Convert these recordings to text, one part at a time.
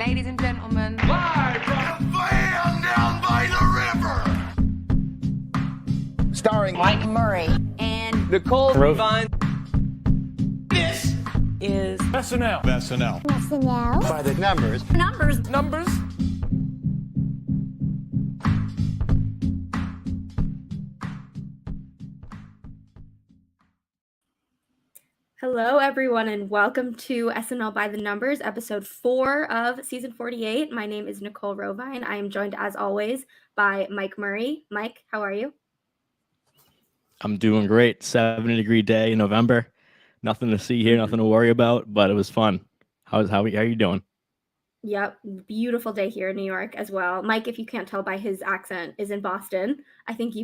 ladies and gentlemen, Live from the land down by the river. Starring Mike Murray and Nicole. Rovine. This is SNL. SNL. By the numbers. Numbers. Hello, everyone, and welcome to SNL By The Numbers, episode 4 of season 48. My name is Nicole Rovine. I am joined, as always, by Mike Murray. Mike, how are you? I'm doing great. 70-degree day in November. Nothing to see here, nothing to worry about, but it was fun. How are you doing? Yep, beautiful day here in New York as well. Mike, if you can't tell by his accent, is in Boston. I think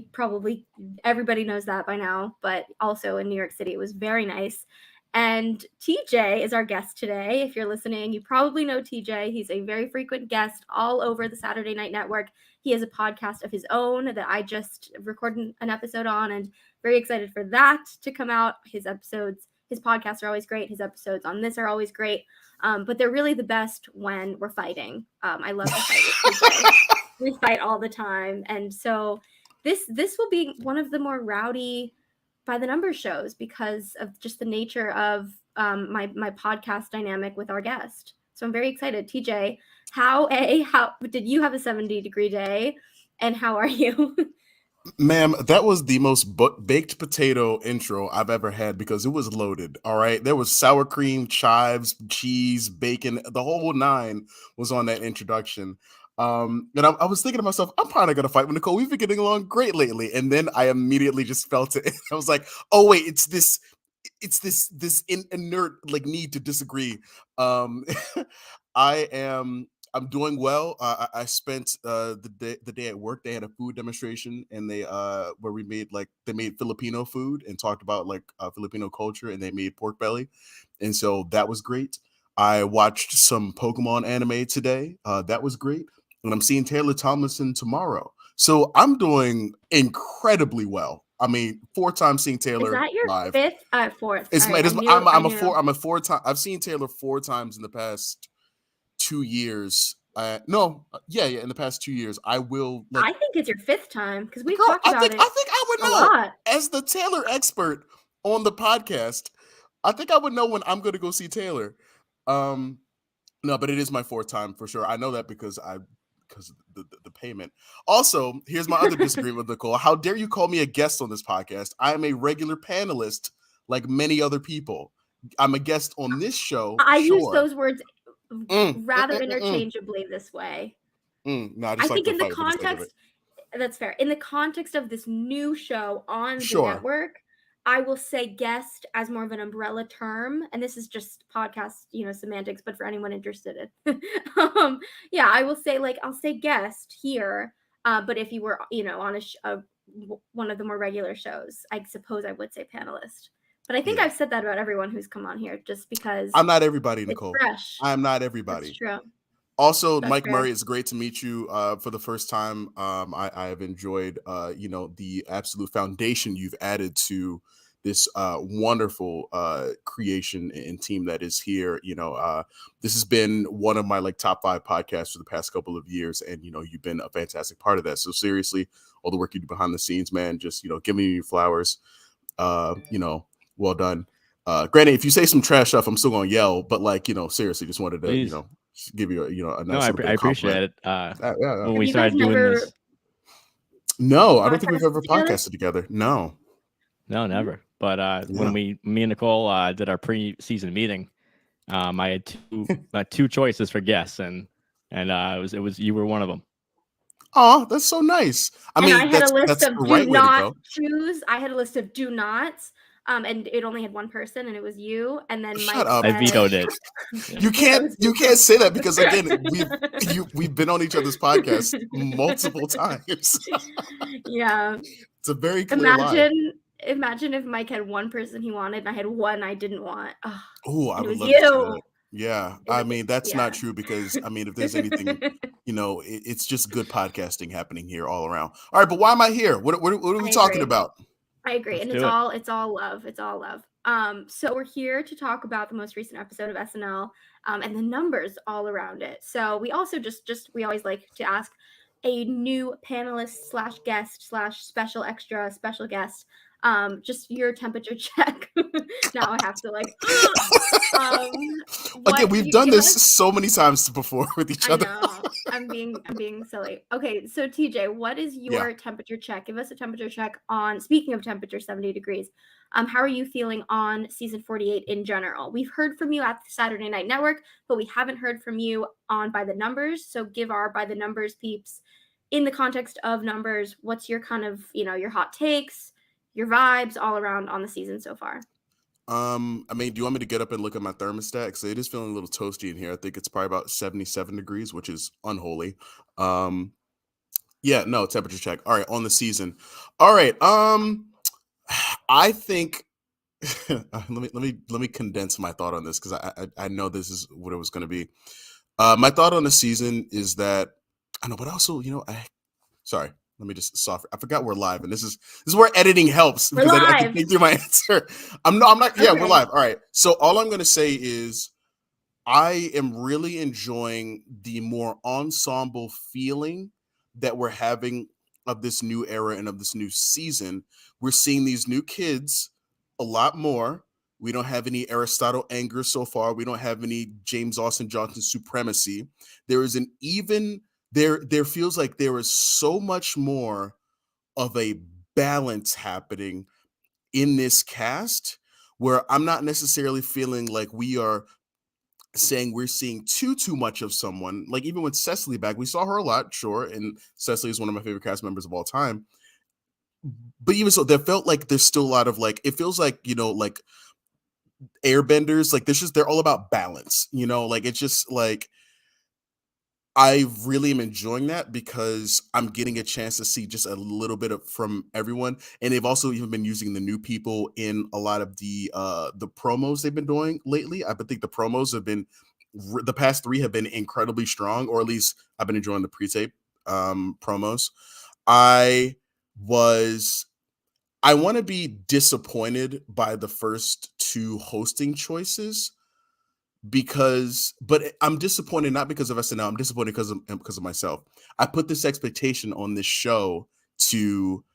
everybody knows that by now, but also in New York City, it was very nice. And TJ is our guest today. If you're listening, you probably know TJ. He's a very frequent guest all over the Saturday Night Network. He has a podcast of his own that I just recorded an episode on, and very excited for that to come out. His podcasts are always great. His episodes on this are always great. But they're really the best when we're fighting. I love to fight with TJ. We fight all the time. And so this will be one of the more rowdy By the Numbers shows because of just the nature of my podcast dynamic with our guest. So I'm very excited. TJ, how did you have a 70-degree day, and how are you? Ma'am, that was the most baked potato intro I've ever had because it was loaded. All right. There was sour cream, chives, cheese, bacon. The whole 9 was on that introduction. And I was thinking to myself, I'm probably going to fight with Nicole. We've been getting along great lately. And then I immediately just felt it. I was like, oh, wait, it's this inert like need to disagree. I'm doing well. I spent the day at work. They had a food demonstration, and they made Filipino food and talked about Filipino culture, and they made pork belly, and so that was great. I watched some Pokemon anime today. That was great, and I'm seeing Taylor Tomlinson tomorrow. So I'm doing incredibly well. I mean, 4 times seeing Taylor live. Is that your live. 5th? 4th. It's right, I'm a 4-time. I've seen Taylor 4 times in the past 2 years. In the past 2 years. I will. I think it's your 5th time because we've talked about it. I think I would know. Lot. As the Taylor expert on the podcast, I think I would know when I'm going to go see Taylor. No, but it is my 4th time for sure. I know that because the payment. Also, here's my other disagreement with Nicole. How dare you call me a guest on this podcast? I am a regular panelist like many other people. I'm a guest on this show. I use those words rather interchangeably this way. I think in the context, that's fair. In the context of this new show on the network, I will say guest as more of an umbrella term, and this is just podcast, semantics, but for anyone interested in, I will say I'll say guest here, but if you were, on one of the more regular shows, I suppose I would say panelist. But I think I've said that about everyone who's come on here, just because I'm not everybody, Nicole. Fresh. I'm not everybody. That's true. Also, Mike Murray, it's great to meet you for the first time. I have enjoyed, the absolute foundation you've added to this wonderful creation and team that is here. This has been one of my top 5 podcasts for the past couple of years, and you've been a fantastic part of that. So seriously, all the work you do behind the scenes, man, just giving you flowers. Well done. Granted, if you say some trash stuff, I'm still gonna yell. But seriously, just wanted to Please. Give you a nice. No, I appreciate it. When we you started doing this, no, I don't think we've ever podcasted together. No, never. But when me and Nicole did our pre-season meeting, I had two choices for guests, and it was you were one of them. Oh, that's so nice. I had a list of do not choose. I had a list of do nots. And it only had one person, and it was you. And then Mike. I vetoed it. You can't say that because again, we've been on each other's podcast multiple times. Yeah, it's a very clear line. Imagine if Mike had one person he wanted, and I had one I didn't want. Oh, I would love to see that. Yeah, that's not true because if there's anything, it's just good podcasting happening here all around. All right, but why am I here? What are we talking about? I agree, and it's all love. It's all love. So we're here to talk about the most recent episode of SNL and the numbers all around it. So we also we always like to ask a new panelist slash guest slash special extra special guest, just your temperature check. Now I have to like, Again, we've done give this us- so many times before with each I other. know. I'm being silly. Okay, so TJ, what is your temperature check? Give us a temperature check on, speaking of temperature, 70 degrees. How are you feeling on season 48 in general? We've heard from you at the Saturday Night Network, but we haven't heard from you on By the Numbers. So give our By the Numbers peeps, in the context of numbers, what's your kind of, your hot takes, your vibes all around on the season so far? I mean, do you want me to get up and look at my thermostat? Because it is feeling a little toasty in here. I think it's probably about 77 degrees, which is unholy. Yeah, no, temperature check. All right, on the season. All right. I think let me condense my thought on this, because I know this is what it was going to be. My thought on the season is that I know, but also, sorry. Let me just soften. I forgot we're live, and this is where editing helps, because I can think through my answer. I'm not. Yeah, we're live. All right. So all I'm going to say is I am really enjoying the more ensemble feeling that we're having of this new era and of this new season. We're seeing these new kids a lot more. We don't have any Aristotle anger so far. We don't have any James Austin Johnson supremacy. There is an even there feels like there is so much more of a balance happening in this cast, where I'm not necessarily feeling like we are saying we're seeing too much of someone. Like, even with Cecily back, we saw her a lot, sure, and Cecily is one of my favorite cast members of all time. But even so, there felt like there's still a lot of, like, it feels like, like airbenders, like they're all about balance, like it's just like I really am enjoying that, because I'm getting a chance to see just a little bit of from everyone. And they've also even been using the new people in a lot of the promos they've been doing lately. I think the promos have been the past 3 have been incredibly strong, or at least I've been enjoying the pre-tape promos. I want to be disappointed by the first 2 hosting choices, but I'm disappointed not because of SNL. I'm disappointed because of myself. I put this expectation on this show to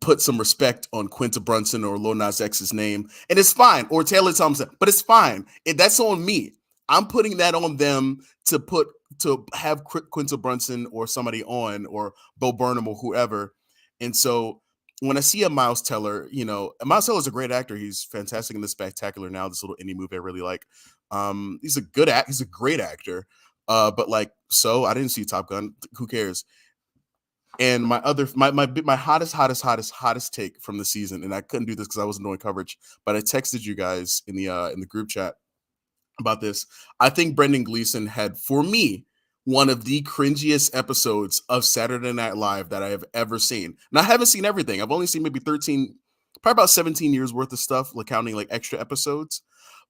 put some respect on Quinta Brunson or Lil Nas X's name, and it's fine, or Taylor Thompson, but it's fine. That's on me. I'm putting that on them to have Quinta Brunson or somebody on, or Bo Burnham or whoever. And so when I see a Miles Teller, Miles Teller is a great actor. He's fantastic in The Spectacular Now, this little indie movie I really like. He's a great actor. But so I didn't see Top Gun. Who cares? And my hottest take from the season, and I couldn't do this because I wasn't doing coverage, but I texted you guys in the group chat about this. I think Brendan Gleeson had, for me, one of the cringiest episodes of Saturday Night Live that I have ever seen. And I haven't seen everything. I've only seen maybe 13, probably about 17 years worth of stuff, like counting like extra episodes.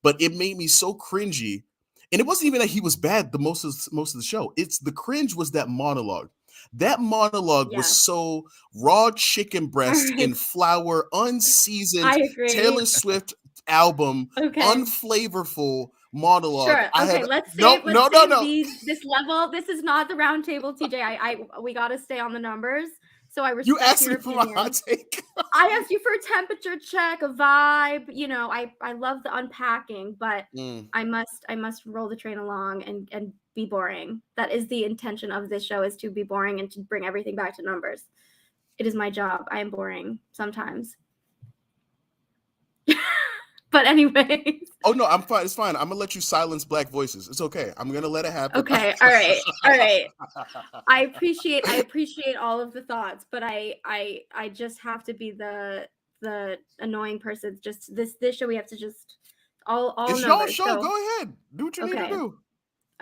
But it made me so cringy. And it wasn't even that he was bad the most of the show. It's the cringe was that monologue. That monologue was so raw chicken breast in flour, unseasoned Taylor Swift album, unflavorful monologue. Sure. Okay, let's save this level. This is not the roundtable, TJ. We got to stay on the numbers. So I respect you asked your me for my hot take. I asked you for a temperature check, a vibe. I love the unpacking, but I must roll the train along and be boring. That is the intention of this show, is to be boring and to bring everything back to numbers. It is my job. I am boring sometimes. But anyways. Oh no, I'm fine. It's fine. I'm gonna let you silence black voices. It's okay. I'm gonna let it happen. Okay. All right. I appreciate all of the thoughts, but I just have to be the annoying person. Just this show, we have to just all it's numbers. Your show. So, go ahead. Do what you need to do.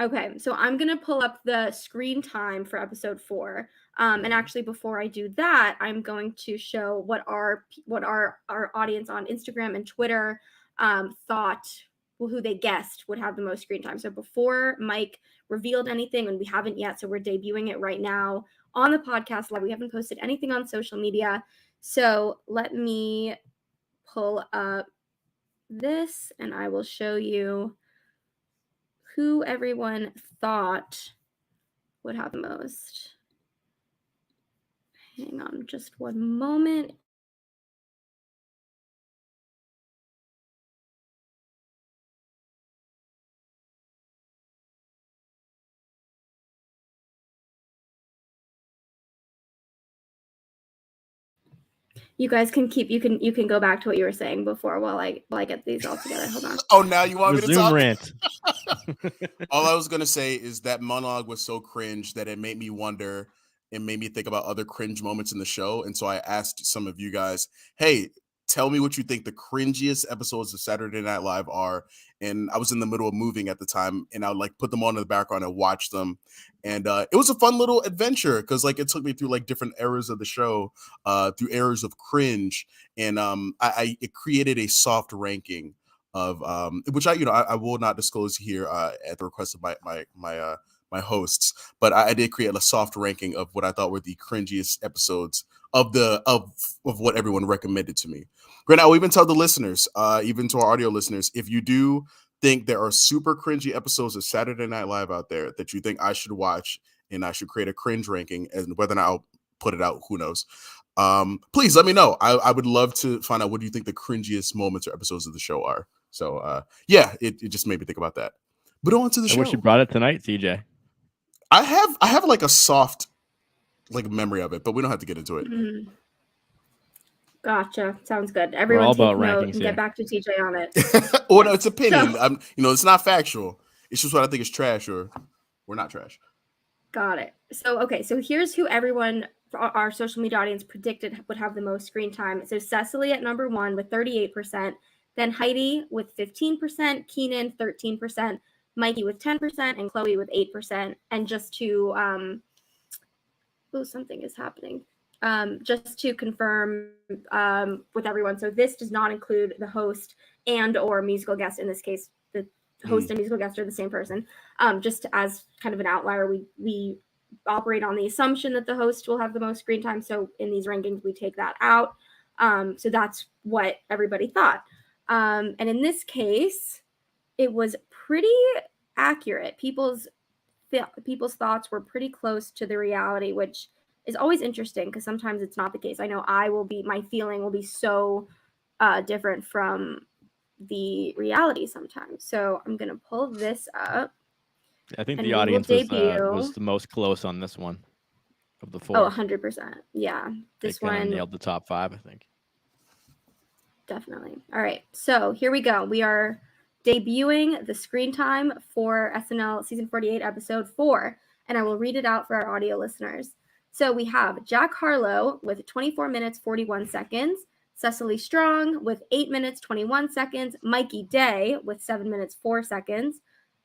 Okay, so I'm gonna pull up the screen time for episode 4. And actually, before I do that, I'm going to show what our audience on Instagram and Twitter thought, who they guessed would have the most screen time. So before Mike revealed anything, and we haven't yet, so we're debuting it right now on the podcast live. We haven't posted anything on social media. So let me pull up this and I will show you who everyone thought would have the most. Hang on just one moment. You guys can keep, you can go back to what you were saying before while I get these all together. Hold on. Oh, now you want me to Resume talk? rant. All I was gonna say is that monologue was so cringe that it made me wonder. It made me think about other cringe moments in the show, and so I asked some of you guys, "Hey, tell me what you think the cringiest episodes of Saturday Night Live are." And I was in the middle of moving at the time, and I would like put them on in the background and watch them. And it was a fun little adventure because like it took me through like different eras of the show, through eras of cringe, and it created a soft ranking of which I will not disclose here at the request of my hosts, but I did create a soft ranking of what I thought were the cringiest episodes of what everyone recommended to me. Grant, I will even tell the listeners, even to our audio listeners, if you do think there are super cringy episodes of Saturday Night Live out there that you think I should watch and I should create a cringe ranking, and whether or not I'll put it out, who knows. Please let me know. I would love to find out what do you think the cringiest moments or episodes of the show are. So yeah, it just made me think about that. But on to the I show. wish you brought it tonight, TJ. I have like a soft like memory of it, but we don't have to get into it. Mm-hmm. Gotcha. Sounds good. Everyone all take about note rankings and here. get back to TJ on it. Well, no, it's opinion. So, It's not factual. It's just what I think is trash, or we're not trash. got it. So, okay. So here's who everyone, our social media audience, predicted would have the most screen time. So Cecily at number 1 with 38%, then Heidi with 15%, Keenan 13%, Mikey with 10%, and Chloe with 8%. And just to, something is happening. Just to confirm with everyone, so this does not include the host and or musical guest. In this case, the host and musical guest are the same person. Just as kind of an outlier, we operate on the assumption that the host will have the most screen time. So in these rankings, we take that out. So that's what everybody thought. And in this case, it was pretty accurate. People's thoughts were pretty close to the reality, which is always interesting because sometimes it's not the case. I know my feeling will be so different from the reality sometimes. So I'm gonna pull this up. I think and the we will audience debut. was the most close on this one of the 4. Oh, 100%. Yeah, They this kinda one nailed the top 5, I think. definitely. All right, so here we go. We are debuting the screen time for SNL season 48 episode 4, and I will read it out for our audio listeners. So we have Jack Harlow with 24 minutes 41 seconds, Cecily Strong with 8 minutes 21 seconds, Mikey Day with 7 minutes 4 seconds,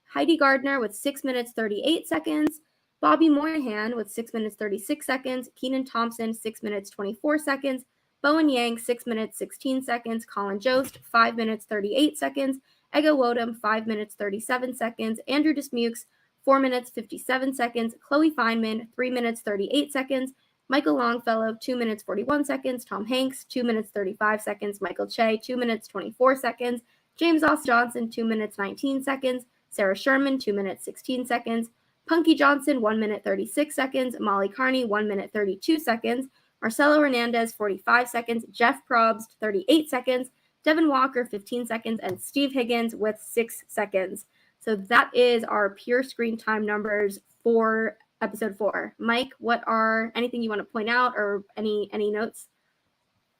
Heidi Gardner with 6 minutes 38 seconds, Bobby Moynihan with 6 minutes 36 seconds, Kenan Thompson 6 minutes 24 seconds, Bowen Yang 6 minutes 16 seconds, Colin Jost 5 minutes 38 seconds, Ego Wodum 5 minutes 37 seconds, Andrew Dismukes 4 minutes 57 seconds, Chloe Feynman 3 minutes 38 seconds, Michael Longfellow 2 minutes 41 seconds, Tom Hanks 2 minutes 35 seconds, Michael Che 2 minutes 24 seconds, James Austin Johnson 2 minutes 19 seconds, Sarah Sherman 2 minutes 16 seconds, Punky Johnson 1 minute 36 seconds, Molly Carney 1 minute 32 seconds, Marcelo Hernandez 45 seconds, Jeff Probst 38 seconds, Devin Walker 15 seconds, and Steve Higgins with 6 seconds. So that is our pure screen time numbers for episode 4. Mike, what are anything you want to point out or any notes?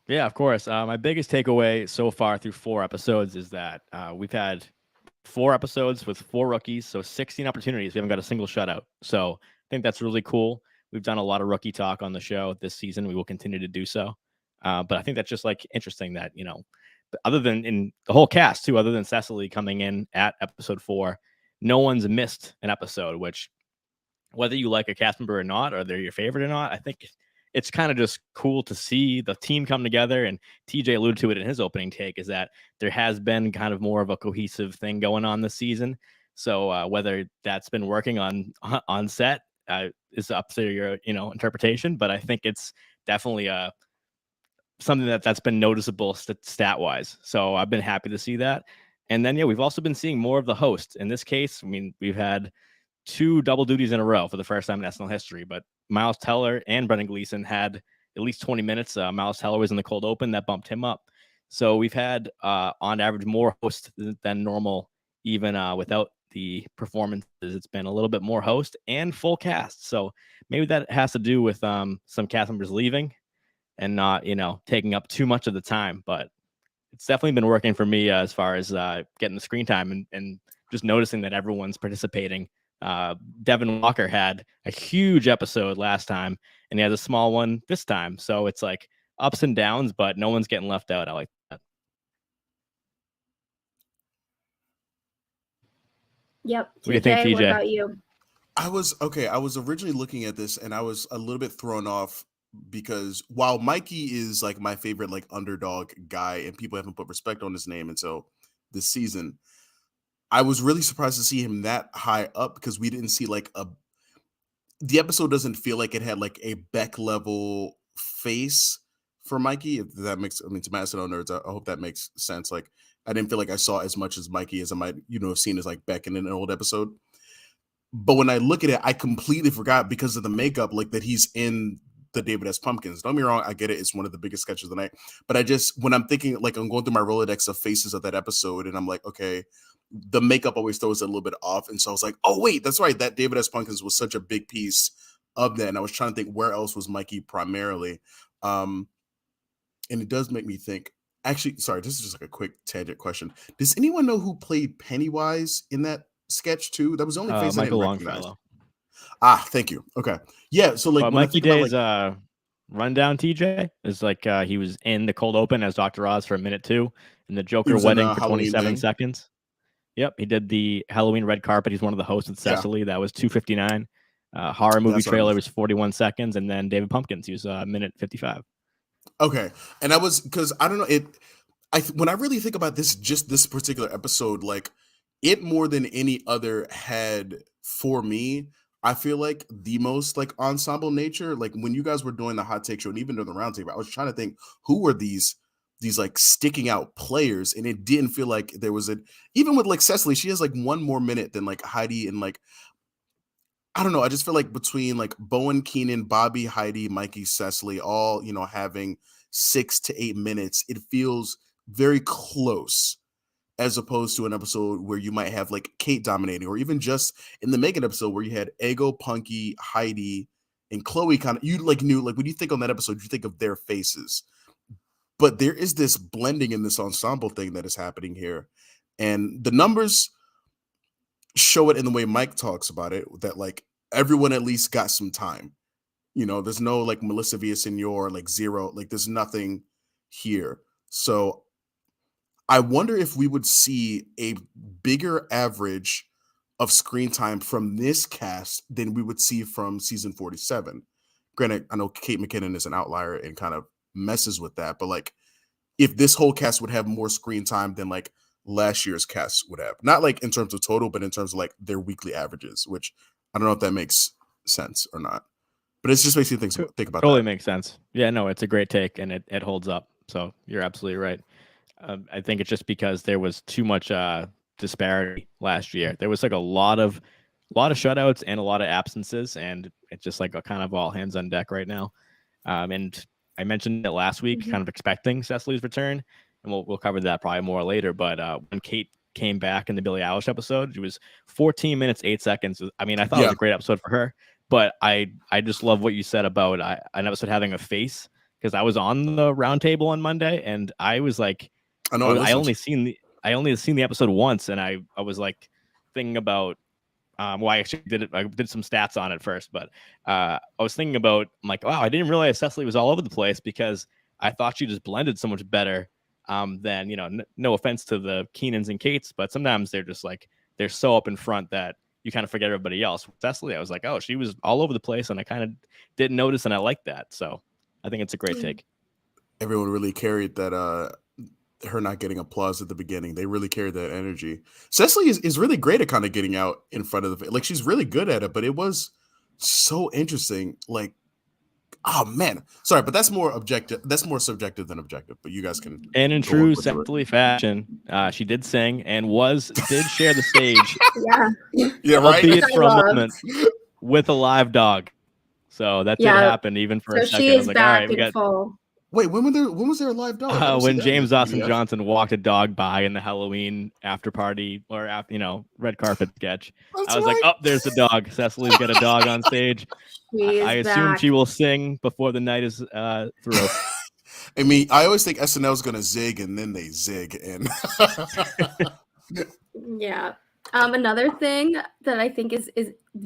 Yeah, of course. My biggest takeaway so far through 4 episodes is that we've had 4 episodes with 4 rookies, so 16 opportunities. We haven't got a single shutout. So I think that's really cool. We've done a lot of rookie talk on the show this season. We will continue to do so. But I think that's just like interesting that, other than in the whole cast too, other than Cecily coming in at episode 4, no one's missed an episode, which whether you like a cast member or not, or they're your favorite or not, I think it's kind of just cool to see the team come together. And TJ alluded to it in his opening take, is that there has been kind of more of a cohesive thing going on this season. So whether that's been working on set is up to your interpretation, but I think it's definitely something that's been noticeable stat wise. So I've been happy to see that. And then, yeah, we've also been seeing more of the host. In this case, I mean, we've had 2 double duties in a row for the first time in SNL history, but Miles Teller and Brendan Gleeson had at least 20 minutes. Miles Teller was in the cold open that bumped him up. So we've had on average more hosts than normal, even without the performances. It's been a little bit more host and full cast. So maybe that has to do with some cast members leaving and not, taking up too much of the time. But it's definitely been working for me as far as getting the screen time and just noticing that everyone's participating. Devin Walker had a huge episode last time, and he has a small one this time. So it's like ups and downs, but no one's getting left out. I like that. Yep. What do you think, TJ? What about you? I was originally looking at this and I was a little bit thrown off because while Mikey is like my favorite like underdog guy and people haven't put respect on his name until this season, I was really surprised to see him that high up because we didn't see like the episode doesn't feel like it had like a Beck level face for Mikey. If that makes, I mean, to my SNL nerds, I hope that makes sense. Like I didn't feel like I saw as much as Mikey as I might, have seen as like Beck in an old episode. But when I look at it, I completely forgot because of the makeup, like that he's in the David S. Pumpkins. Don't get me wrong, I get it. It's one of the biggest sketches of the night. But when I'm thinking, like I'm going through my Rolodex of faces of that episode, and I'm like, okay, the makeup always throws it a little bit off. And so I was like, oh, wait, that's right. That David S. Pumpkins was such a big piece of that. And I was trying to think where else was Mikey primarily. And it does make me think, actually, sorry, this is just like a quick tangent question. Does anyone know who played Pennywise in that sketch too? That was the only face I didn't recognize. Thank you. Okay. Yeah. So like Mikey Day's rundown, TJ, is like he was in the cold open as Dr. Oz for a minute too, in the Joker wedding for 27 seconds. Yep, he did the Halloween red carpet. He's one of the hosts with Cecily. Yeah. That was 2:59. Horror movie trailer was 41 seconds, and then David Pumpkins, he was minute 55. Okay, and I was because I don't know when I really think about this particular episode, like it more than any other had for me, I feel like the most like ensemble nature. Like when you guys were doing the hot take show and even during the roundtable, I was trying to think who were these like sticking out players, and it didn't feel like there was even with like Cecily, she has like one more minute than like Heidi and like I don't know. I just feel like between like Bowen, Keenan, Bobby, Heidi, Mikey, Cecily, all having 6 to 8 minutes, it feels very close as opposed to an episode where you might have like Kate dominating, or even just in the Megan episode where you had Ego, Punky, Heidi, and Chloe. Kind of you like knew like when you think on that episode, you think of their faces. But there is this blending in this ensemble thing that is happening here. And the numbers show it in the way Mike talks about it, that like everyone at least got some time. There's no like Melissa Villaseñor, like zero, like there's nothing here. So I wonder if we would see a bigger average of screen time from this cast than we would see from season 47. Granted, I know Kate McKinnon is an outlier and kind of messes with that, but like if this whole cast would have more screen time than like last year's cast would have, not like in terms of total, but in terms of like their weekly averages, which I don't know if that makes sense or not, but it's just makes you think about totally that. Makes sense. Yeah, no, it's a great take and it holds up. So you're absolutely right. I think it's just because there was too much disparity last year. There was like a lot of shutouts and a lot of absences, and it's just like a kind of all hands on deck right now. And I mentioned it last week, kind of expecting Cecily's return, and we'll cover that probably more later. But when Kate came back in the Billie Eilish episode, it was 14 minutes 8 seconds. I mean, I thought it was a great episode for her, but I just love what you said about an episode having a face, because I was on the roundtable on Monday and I was like, I only seen the episode once, and I was like thinking about I actually did it. I did some stats on it first, but I was thinking about, I'm like, wow, I didn't realize Cecily was all over the place, because I thought she just blended so much better than, no offense to the Keenans and Kates, but sometimes they're just like, they're so up in front that you kind of forget everybody else. With Cecily, I was like, oh, she was all over the place, and I kind of didn't notice, and I like that. So I think it's a great take. Everyone really carried that her not getting applause at the beginning. They really carried that energy. Cecily is really great at kind of getting out in front of like she's really good at it, but it was so interesting. Like Oh man, sorry, but that's more objective. That's more subjective than objective. But you guys can. And in go true on with it. Sally fashion, she did sing and did share the stage, Yeah. Yeah, right. albeit Which I for a loved. moment, with a live dog. So that did Yeah. happen even for So a second. she I was is like, all back right, we in got full. Wait, when was there a live dog? I don't see when that James in the Austin PDF. Johnson walked a dog by in the Halloween after party or after, red carpet sketch. That's I was like, right. oh, there's the dog. Cecily's got a dog on stage. She I is assume back. she will sing before the night is through. I mean, I always think SNL is gonna zig and then they zig, and Yeah. Another thing that I think is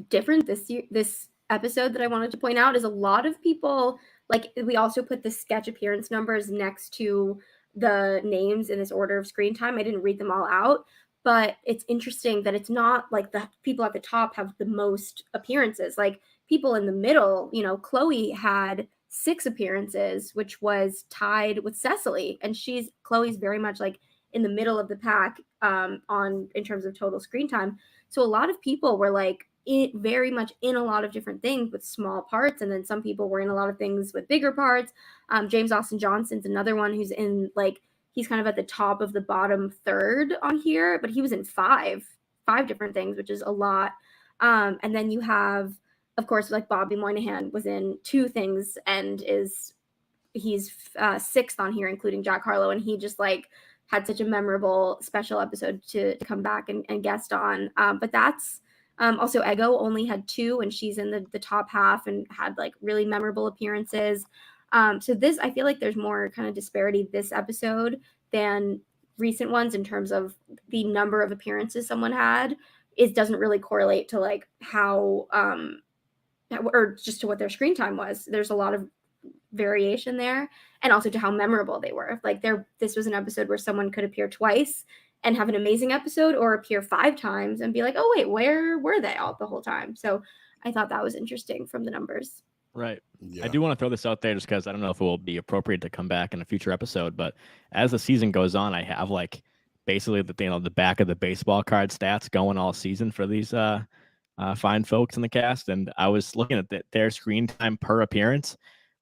different this episode that I wanted to point out is a lot of people, like, we also put the sketch appearance numbers next to the names in this order of screen time. I didn't read them all out, but it's interesting that it's not like the people at the top have the most appearances. Like, people in the middle, Chloe had 6 appearances, which was tied with Cecily, and Chloe's very much like in the middle of the pack in terms of total screen time. So a lot of people were like very much in a lot of different things with small parts, and then some people were in a lot of things with bigger parts. James Austin Johnson's another one who's in, like, he's kind of at the top of the bottom third on here, but he was in five different things, which is a lot. And then you have, of course, like, Bobby Moynihan was in 2 things and he's 6th on here, including Jack Harlow, and he just like had such a memorable special episode to come back and guest on. But that's also Ego only had 2, and she's in the top half and had like really memorable appearances. So this, I feel like there's more kind of disparity this episode than recent ones in terms of the number of appearances someone had. It doesn't really correlate to like how or just to what their screen time was. There's a lot of variation there, and also to how memorable they were. Like, this was an episode where someone could appear twice and have an amazing episode, or appear 5 times and be like, oh wait, where were they all the whole time? So I thought that was interesting from the numbers. Right. Yeah. I do want to throw this out there just because I don't know if it will be appropriate to come back in a future episode, but as the season goes on, I have like basically the back of the baseball card stats going all season for these fine folks in the cast, and I was looking at their screen time per appearance.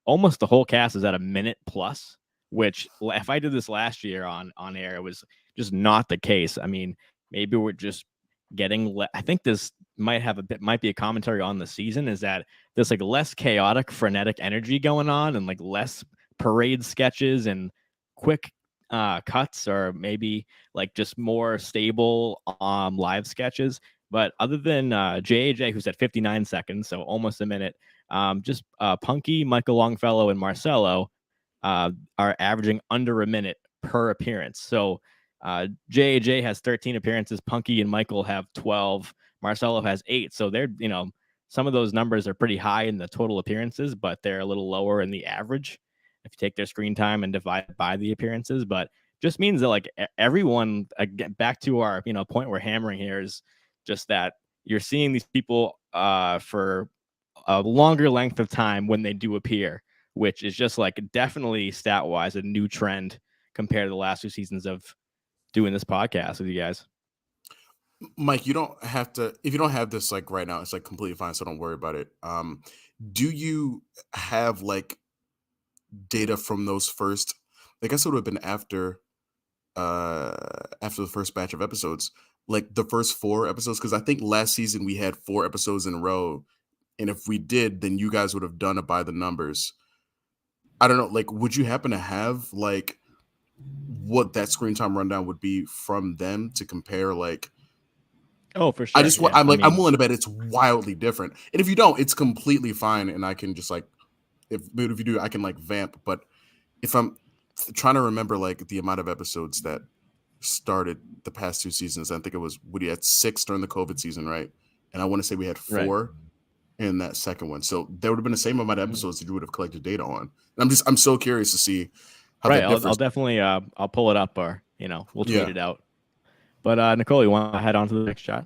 Almost the whole cast is at a minute plus, which if I did this last year on air, it was just not the case. I mean, maybe we're just getting I think this might be a commentary on the season, is that there's like less chaotic, frenetic energy going on, and like less parade sketches and quick cuts, or maybe like just more stable live sketches. But other than JAJ, who's at 59 seconds, so almost a minute, just Punky, Michael Longfellow, and Marcelo are averaging under a minute per appearance. So JAJ has 13 appearances, Punky and Michael have 12, Marcelo has 8. So they're, some of those numbers are pretty high in the total appearances, but they're a little lower in the average if you take their screen time and divide it by the appearances. But just means that like everyone, again, back to our point we're hammering here, is just that you're seeing these people for a longer length of time when they do appear, which is just like definitely stat wise a new trend compared to the last 2 seasons of doing this podcast with you guys. Mike, you don't have to, if you don't have this like right now, it's like completely fine, so don't worry about it. Do you have like data from those first, I guess it would have been after the first batch of episodes, like the first 4 episodes? Because I think last season we had 4 episodes in a row, and if we did, then you guys would have done it by the numbers. I don't know, like, would you happen to have like what that screen time rundown would be from them to compare? Like, oh, for sure. I'm willing to bet it's wildly different. And if you don't, it's completely fine, and I can just like, if you do, I can like vamp. But if I'm trying to remember like the amount of episodes that started the past 2 seasons, I think it was, Woody had 6 during the COVID season, right? And I want to say we had 4 in that second one. So there would have been the same amount of episodes that you would have collected data on. And I'm so curious to see how that differs. I'll definitely I'll pull it up, or we'll tweet it out. But Nicole, you want to head on to the next shot?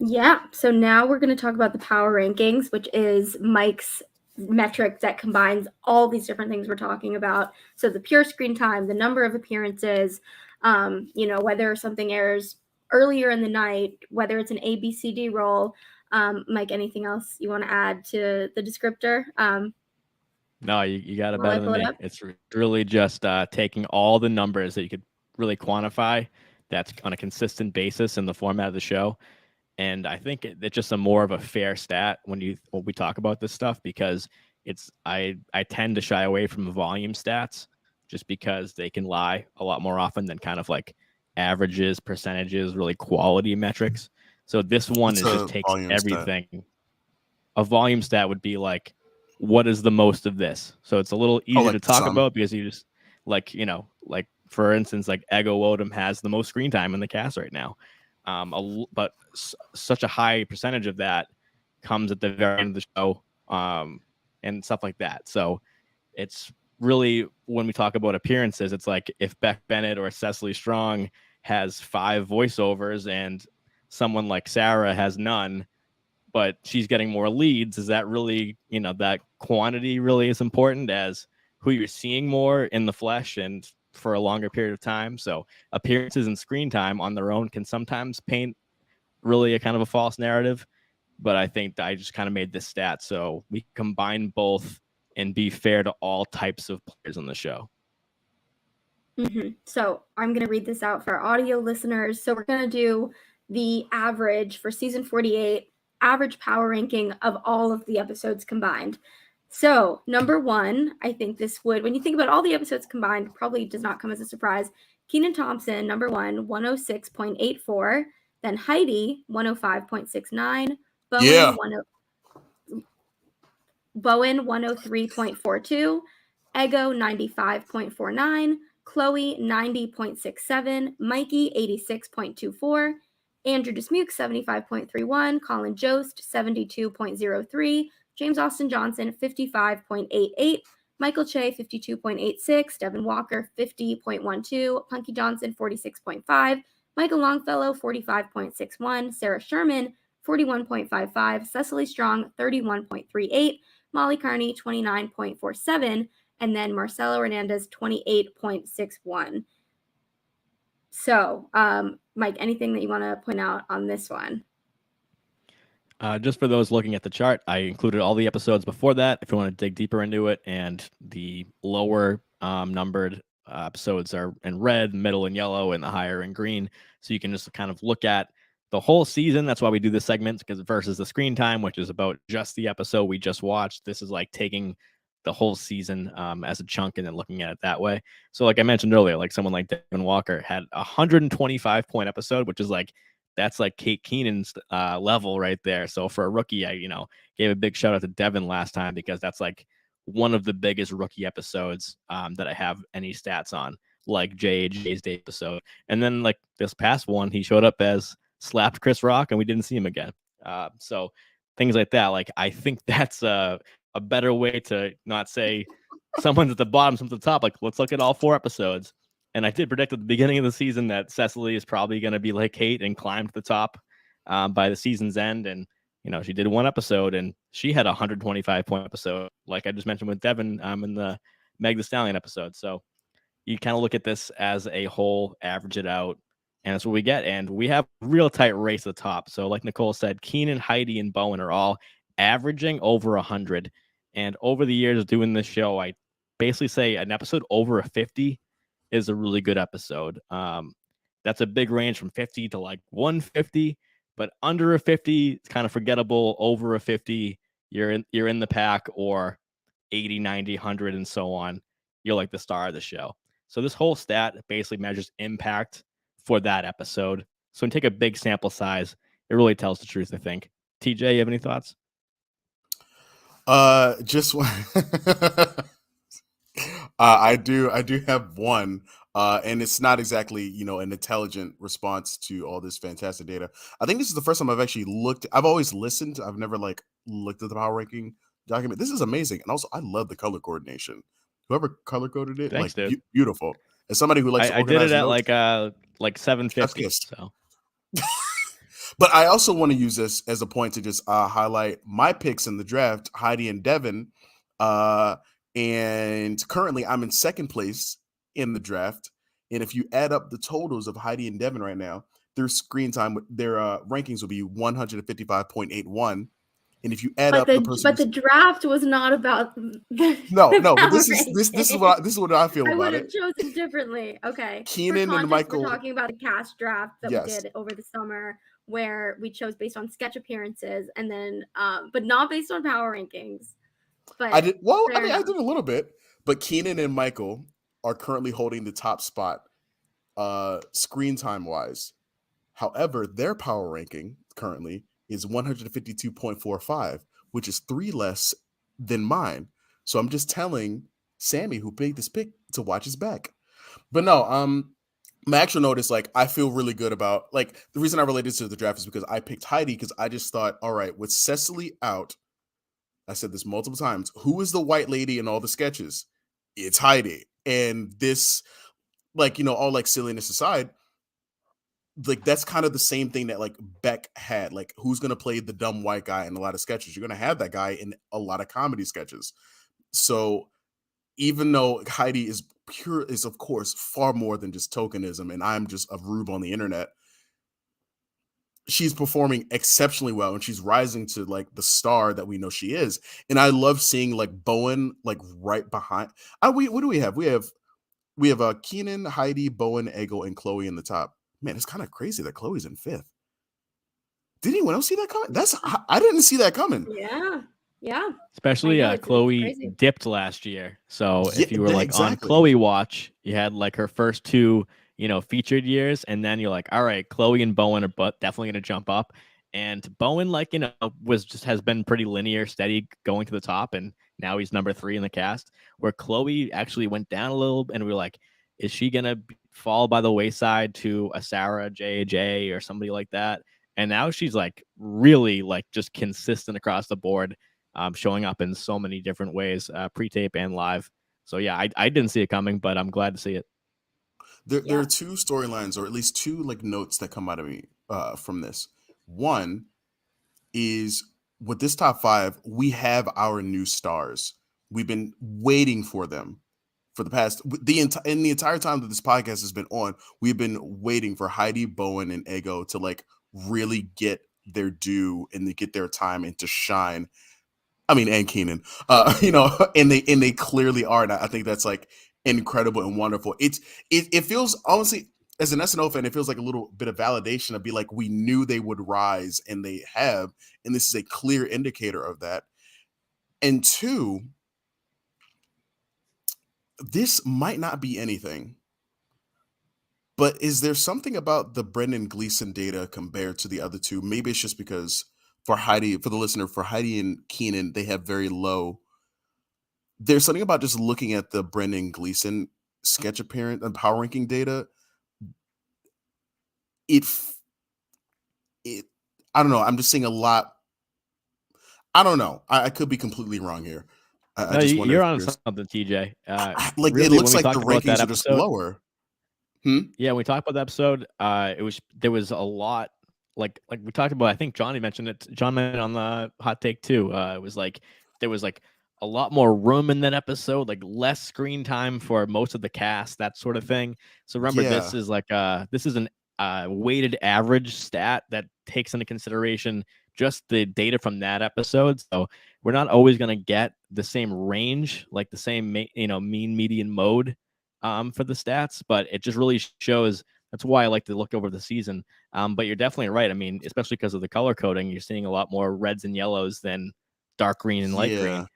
Yeah. So now we're going to talk about the power rankings, which is Mike's metric that combines all these different things we're talking about. So the pure screen time, the number of appearances, whether something airs earlier in the night, whether it's an A, B, C, D role. Mike, anything else you want to add to the descriptor? No, you got it While I better than pull it me. up. It's really just taking all the numbers that you could really quantify that's on a consistent basis in the format of the show. And I think it's just a more of a fair stat when we talk about this stuff, because I tend to shy away from volume stats just because they can lie a lot more often than kind of like averages, percentages, really quality metrics. So this one What's is just a takes volume stat? everything. A volume stat would be like, what is the most of this? So it's a little Oh, easier like to talk some. about because you just like, like for instance, like Ego Odom has the most screen time in the cast right now. But such a high percentage of that comes at the very end of the show, and stuff like that. So it's really, when we talk about appearances, it's like if Beck Bennett or Cecily Strong has 5 voiceovers and someone like Sarah has none, but she's getting more leads, is that really, that quantity really is important as who you're seeing more in the flesh and for a longer period of time. So appearances and screen time on their own can sometimes paint really a kind of a false narrative. But I think I just kind of made this stat so we combine both and be fair to all types of players on the show. So I'm going to read this out for our audio listeners. So we're going to do the average for season 48, average power ranking of all of the episodes combined. So number 1, I think this would, when you think about all the episodes combined, probably does not come as a surprise. Kenan Thompson, number 1, 106.84. Then Heidi, 105.69. Yeah. Bowen, 103.42. Ego, 95.49. Chloe, 90.67. Mikey, 86.24. Andrew Dismuke, 75.31. Colin Jost, 72.03. James Austin Johnson, 55.88. Michael Che, 52.86. Devin Walker, 50.12. Punky Johnson, 46.5. Michael Longfellow, 45.61. Sarah Sherman, 41.55. Cecily Strong, 31.38. Molly Carney, 29.47. And then Marcelo Hernandez, 28.61. So, Mike, anything that you want to point out on this one? Just for those looking at the chart, I included all the episodes before that if you want to dig deeper into it, and the lower numbered episodes are in red, middle in yellow, and the higher in green. So you can just kind of look at the whole season. That's why we do this segment, because versus the screen time, which is about just the episode we just watched, this is like taking the whole season as a chunk and then looking at it that way. So like I mentioned earlier, like someone like Devin Walker had a 125-point episode, which is like, that's like Kate Keenan's level right there. So for a rookie, I gave a big shout out to Devin last time, because that's like one of the biggest rookie episodes that I have any stats on, like JJ's day episode. And then like this past one, he showed up as slapped Chris Rock and we didn't see him again. So things like that. Like I think that's a better way to not say someone's at the bottom, someone's at the top. Like let's look at all 4 episodes. And I did predict at the beginning of the season that Cecily is probably going to be like Kate and climb to the top by the season's end. And, she did 1 episode and she had a 125-point episode, like I just mentioned with Devin in the Meg Thee Stallion episode. So you kind of look at this as a whole, average it out, and that's what we get. And we have a real tight race at the top. So like Nicole said, Keenan, Heidi, and Bowen are all averaging over 100. And over the years of doing this show, I basically say an episode over a 50 is a really good episode. That's a big range from 50 to like 150, but under a 50, it's kind of forgettable. Over a 50, you're in the pack, or 80, 90, 100, and so on. You're like the star of the show. So this whole stat basically measures impact for that episode. So when you take a big sample size, it really tells the truth, I think. TJ, you have any thoughts? Just one. I do have one, and it's not exactly an intelligent response to all this fantastic data. I think this is the first time I've actually looked. I've always listened. I've never like looked at the power ranking document. This is amazing, and also I love the color coordination. Whoever color coded it, Thanks, like dude. beautiful. As somebody who likes to I did organize it at notes, like 750. kiss. So But I also want to use this as a point to just highlight my picks in the draft, Heidi and Devin. And currently I'm in second place in the draft. And if you add up the totals of Heidi and Devin right now, their screen time, their rankings will be 155.81. And if you add But up the the person, draft was not about the no, but power this is what I feel I about would have it. chosen differently. Okay. Keenan For and context, we're Michael, talking about the cast draft that we yes, did over the summer, where we chose based on sketch appearances, and then but not based on power rankings. But I did. Well, I fair mean, I enough. did a little bit, but Keenan and Michael are currently holding the top spot, screen time wise. However, their power ranking currently is 152.45, which is 3 less than mine. So I'm just telling Sammy, who picked this pick, to watch his back. But no, my actual note is like I feel really good about like the reason I related to the draft is because I picked Heidi because I just thought, all right, with Cecily out, I said this multiple times, who is the white lady in all the sketches? It's Heidi. And this, like, all like silliness aside, like that's kind of the same thing that like Beck had. Like, who's gonna play the dumb white guy in a lot of sketches? You're gonna have that guy in a lot of comedy sketches. So even though Heidi is of course far more than just tokenism, and I'm just a rube on the internet, she's performing exceptionally well and she's rising to like the star that we know she is. And I love seeing like Bowen like right behind. What do we have? We have Keenan, Heidi, Bowen, Ego, and Chloe in the top. Man, it's kind of crazy that Chloe's in 5th. Did anyone else see that coming? I didn't see that coming. Yeah. Yeah. Especially I know, it's Chloe crazy. dipped last year. So Yeah, if you were like on exactly. Chloe watch, you had like her first 2, featured years, and then you're like, all right, Chloe and Bowen are definitely gonna jump up. And Bowen, like, has been pretty linear, steady going to the top, and now he's number 3 in the cast. Where Chloe actually went down a little, and we were like, is she gonna fall by the wayside to a Sarah JJ or somebody like that? And now she's like really like just consistent across the board, showing up in so many different ways, pre-tape and live. So yeah, I didn't see it coming, but I'm glad to see it. There are 2 storylines, or at least 2 like notes that come out of me from this. One is with this top 5, we have our new stars. We've been waiting for them for the past the entire time that this podcast has been on. We've been waiting for Heidi, Bowen, and Ego to like really get their due and to get their time and to shine. I mean, and Keenan, and they clearly are. And I think that's like incredible and wonderful. It feels, honestly, as an SNL fan, it feels like a little bit of validation to be like, we knew they would rise and they have, and this is a clear indicator of that. And 2, this might not be anything, but is there something about the Brendan Gleeson data compared to the other 2? Maybe it's just because for the listener, for Heidi and Keenan, they have very low. There's something about just looking at the Brendan Gleeson sketch appearance and power ranking data. It I don't know. I'm just seeing a lot. I don't know. I could be completely wrong here. I No, just wonder you're if on there's something, TJ. like it Really, when looks we like the talked about that rankings are just episode, lower. yeah, when we talked about the episode, there was a lot, like we talked about. I think Johnny mentioned it. John mentioned on the hot take too. It was like there was like a lot more room in that episode, like less screen time for most of the cast, that sort of thing. So remember, Yeah. this is an weighted average stat that takes into consideration just the data from that episode. So we're not always going to get the same range, like the same mean, median, mode for the stats, but it just really shows. That's why I like to look over the season. But you're definitely right. I mean, especially because of the color coding, you're seeing a lot more reds and yellows than dark green and light green.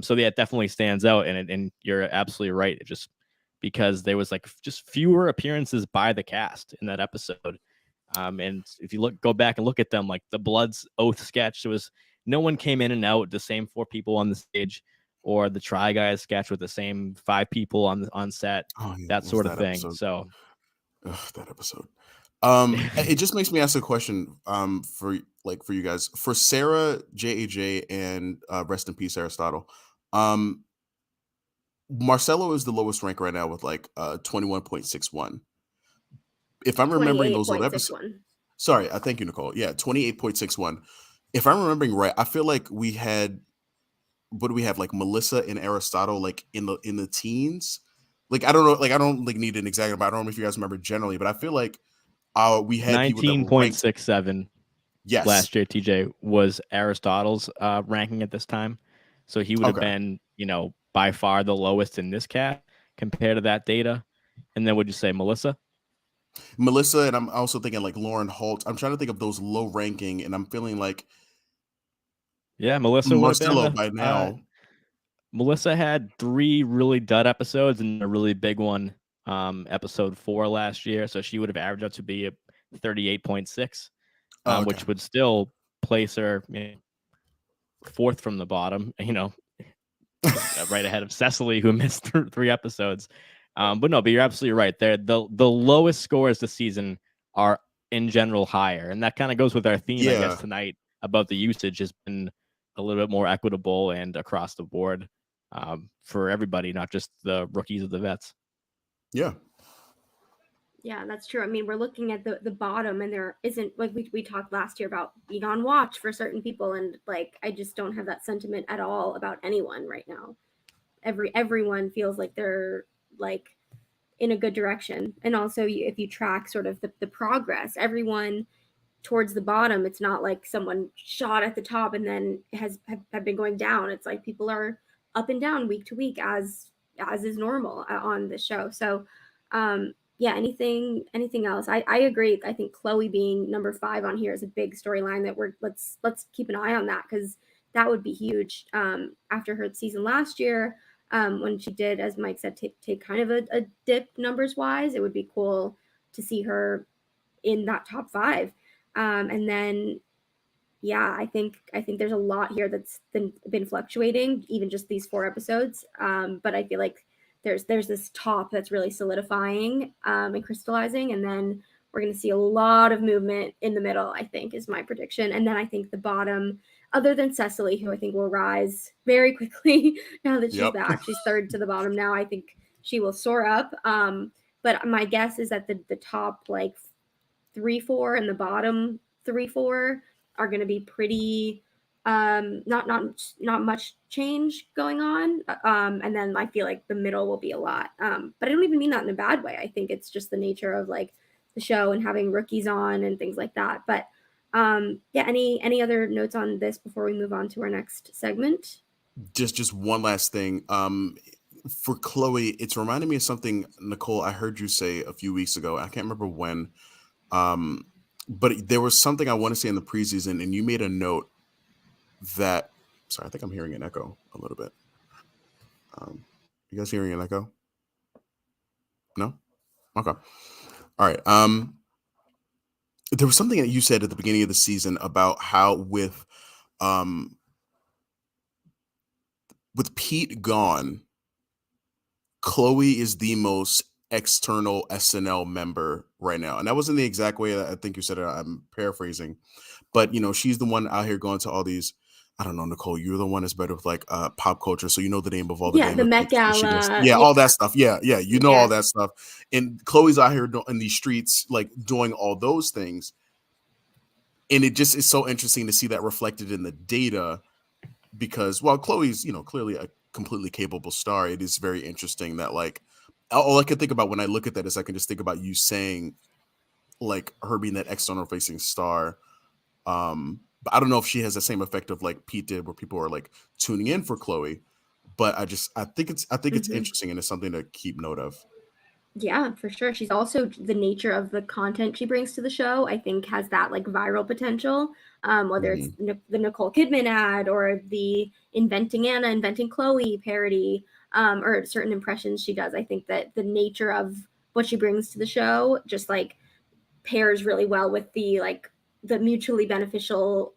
So yeah, it definitely stands out, and you're absolutely right. It just because there was like just fewer appearances by the cast in that episode. And if you go back and look at them, like the Blood's Oath sketch, there was no one came in and out, the same 4 people on the stage, or the Try Guys sketch with the same 5 people on set, Oh, yeah, that sort of thing. episode? So that episode. It just makes me ask a question for you guys. For Sarah, JAJ, and rest in peace Aristotle. Marcelo is the lowest rank right now with like 21.61. If I'm remembering those old episodes. 28.61. Sorry, I thank you, Nicole. Yeah, 28.61. If I'm remembering right, I feel like we had, what do we have, like Melissa and Aristotle like in the teens? Like I don't know, like I don't like need an exact amount. I don't know if you guys remember generally, but I feel like we had people that were ranked 19.67. Yes. last year, TJ, was Aristotle's ranking at this time. So he would have Okay. been, by far the lowest in this cat compared to that data. And then would you say Melissa? Melissa, and I'm also thinking like Lauren Holt. I'm trying to think of those low ranking, and I'm feeling like Yeah, Melissa would have been Marcelo by now. Melissa had 3 really dud episodes and a really big one, episode 4 last year. So she would have averaged out to be a 38.6, Okay. which would still place her 4th from the bottom, right ahead of Cecily, who missed 3 episodes. But you're absolutely right. The lowest scores this season are in general higher. And that kind of goes with our theme, I guess, Yeah. tonight about the usage has been a little bit more equitable and across the board, for everybody, not just the rookies or the vets. Yeah. Yeah, that's true. I mean, we're looking at the bottom, and there isn't, like we talked last year about being on watch for certain people, and like I just don't have that sentiment at all about anyone right now. Everyone feels like they're like in a good direction, and also if you track sort of the progress, everyone towards the bottom, it's not like someone shot at the top and then have been going down. It's like people are up and down week to week as is normal on the show. So yeah, anything else? I agree. I think Chloe being number 5 on here is a big storyline that let's keep an eye on that, because that would be huge after her season last year, when she did, as Mike said, take kind of a dip numbers wise. It would be cool to see her in that top 5. And then, yeah, I think there's a lot here that's been fluctuating, even just these 4 episodes. But I feel like there's this top that's really solidifying and crystallizing, and then we're going to see a lot of movement in the middle, I think, is my prediction. And then I think the bottom, other than Cecily, who I think will rise very quickly now that she's back, she's 3rd to the bottom now. I think she will soar up. But my guess is that the top like 3-4 and the bottom 3-4 are going to be pretty not much change going on, and then I feel like the middle will be a lot, but I don't even mean that in a bad way. I think it's just the nature of like the show and having rookies on and things like that. But yeah, any other notes on this before we move on to our next segment? Just one last thing. For Chloe, it's reminding me of something, Nicole, I heard you say a few weeks ago. I can't remember when. But there was something I want to say in the preseason, and you made a note that, sorry, I think I'm hearing an echo a little bit. You guys hearing an echo? No? Okay. All right. There was something that you said at the beginning of the season about how with Pete gone, Chloe is the most external SNL member right now. And that wasn't the exact way that I think you said it. I'm paraphrasing. But, she's the one out here going to all these, I don't know, Nicole, you're the one that's better with like pop culture. So you know the name of all the the Met Gala. Yeah, all that stuff. Yeah, you know all that stuff. And Chloe's out here in these streets, like doing all those things. And it just is so interesting to see that reflected in the data, because while Chloe's, clearly a completely capable star, it is very interesting that like all I can think about when I look at that is I can just think about you saying like her being that external facing star. But I don't know if she has the same effect of like Pete did, where people are like tuning in for Chloe. But I think it's interesting, and it's something to keep note of. Yeah, for sure. She's also, the nature of the content she brings to the show, I think, has that like viral potential. Whether it's the Nicole Kidman ad or the Inventing Anna, Inventing Chloe parody, or certain impressions she does. I think that the nature of what she brings to the show just like pairs really well with the mutually beneficial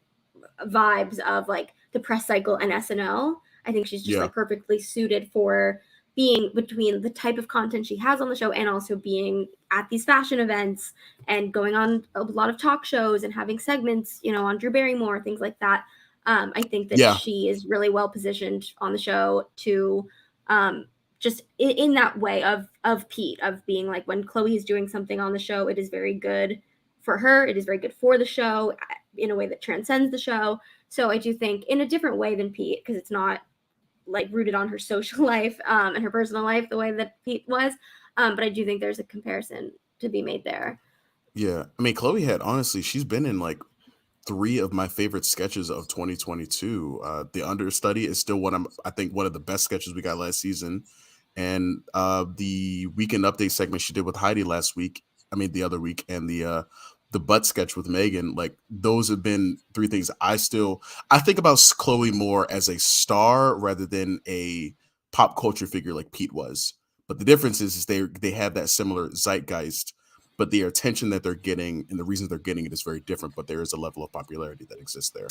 vibes of like the press cycle and SNL. I think she's just like perfectly suited for being between the type of content she has on the show and also being at these fashion events and going on a lot of talk shows and having segments, on Drew Barrymore, things like that. I think that she is really well positioned on the show to just in that way of Pete, of being like, when Chloe is doing something on the show, it is very good for her. It is very good for the show in a way that transcends the show. So I do think in a different way than Pete, because it's not like rooted on her social life and her personal life the way that Pete was. But I do think there's a comparison to be made there. Yeah. I mean, Chloe had, honestly, she's been in like three of my favorite sketches of 2022. The understudy is still I think one of the best sketches we got last season, and the weekend update segment she did with Heidi the other week, and the butt sketch with Megan. Like, those have been three things I think about Chloe more as a star rather than a pop culture figure like Pete was. But the difference is they have that similar zeitgeist, but the attention that they're getting and the reasons they're getting it is very different. But there is a level of popularity that exists there.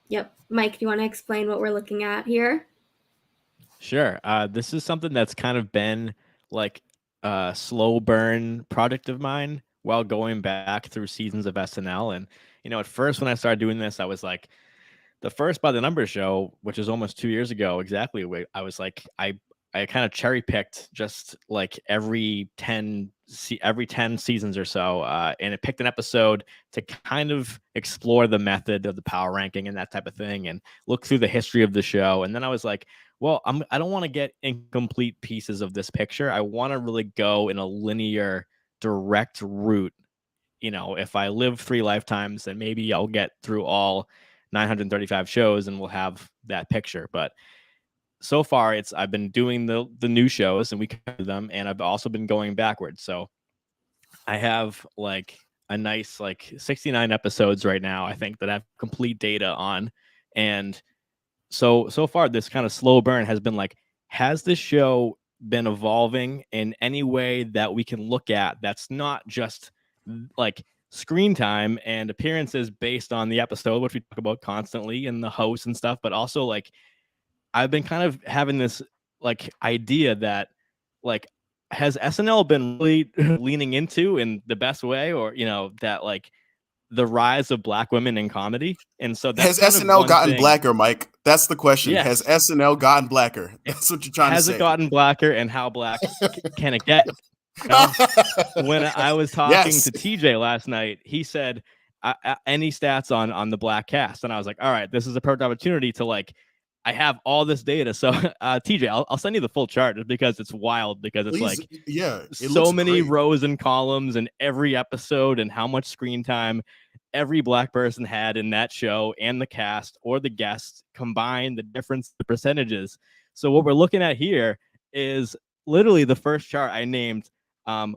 Yep. Mike, do you want to explain what we're looking at here? Sure. This is something that's kind of been like a slow burn project of mine while going back through seasons of SNL. And, at first when I started doing this, I was like, the first By the Numbers show, which is almost 2 years ago exactly, I was like, I kind of cherry picked just like every 10 seasons or so, and it picked an episode to kind of explore the method of the power ranking and that type of thing, and look through the history of the show. And then I was like, well, I don't want to get incomplete pieces of this picture. I want to really go in a linear, direct route. If I live 3 lifetimes, then maybe I'll get through all 935 shows and we'll have that picture. But so far I've been doing the new shows and we cover them, and I've also been going backwards. So I have like a nice 69 episodes right now, I think, that I have complete data on. And so far this kind of slow burn has been like, has this show been evolving in any way that we can look at that's not just like screen time and appearances based on the episode, which we talk about constantly, and the host and stuff, but also like I've been kind of having this like idea that like, has SNL been really leaning into in the best way, or that like the rise of Black women in comedy? And so that's has SNL gotten blacker, Mike? That's the question. Yes. Has SNL gotten blacker? That's what you're trying to say. Has it gotten blacker, and how black can it get? When I was talking to TJ last night, he said any stats on the Black cast, and I was like, all right, this is a perfect opportunity to like, I have all this data. So TJ, I'll send you the full chart just because it's wild, because it's like, so many rows and columns in every episode, and how much screen time every Black person had in that show, and the cast or the guests combined, the difference, the percentages. So what we're looking at here is literally the first chart I named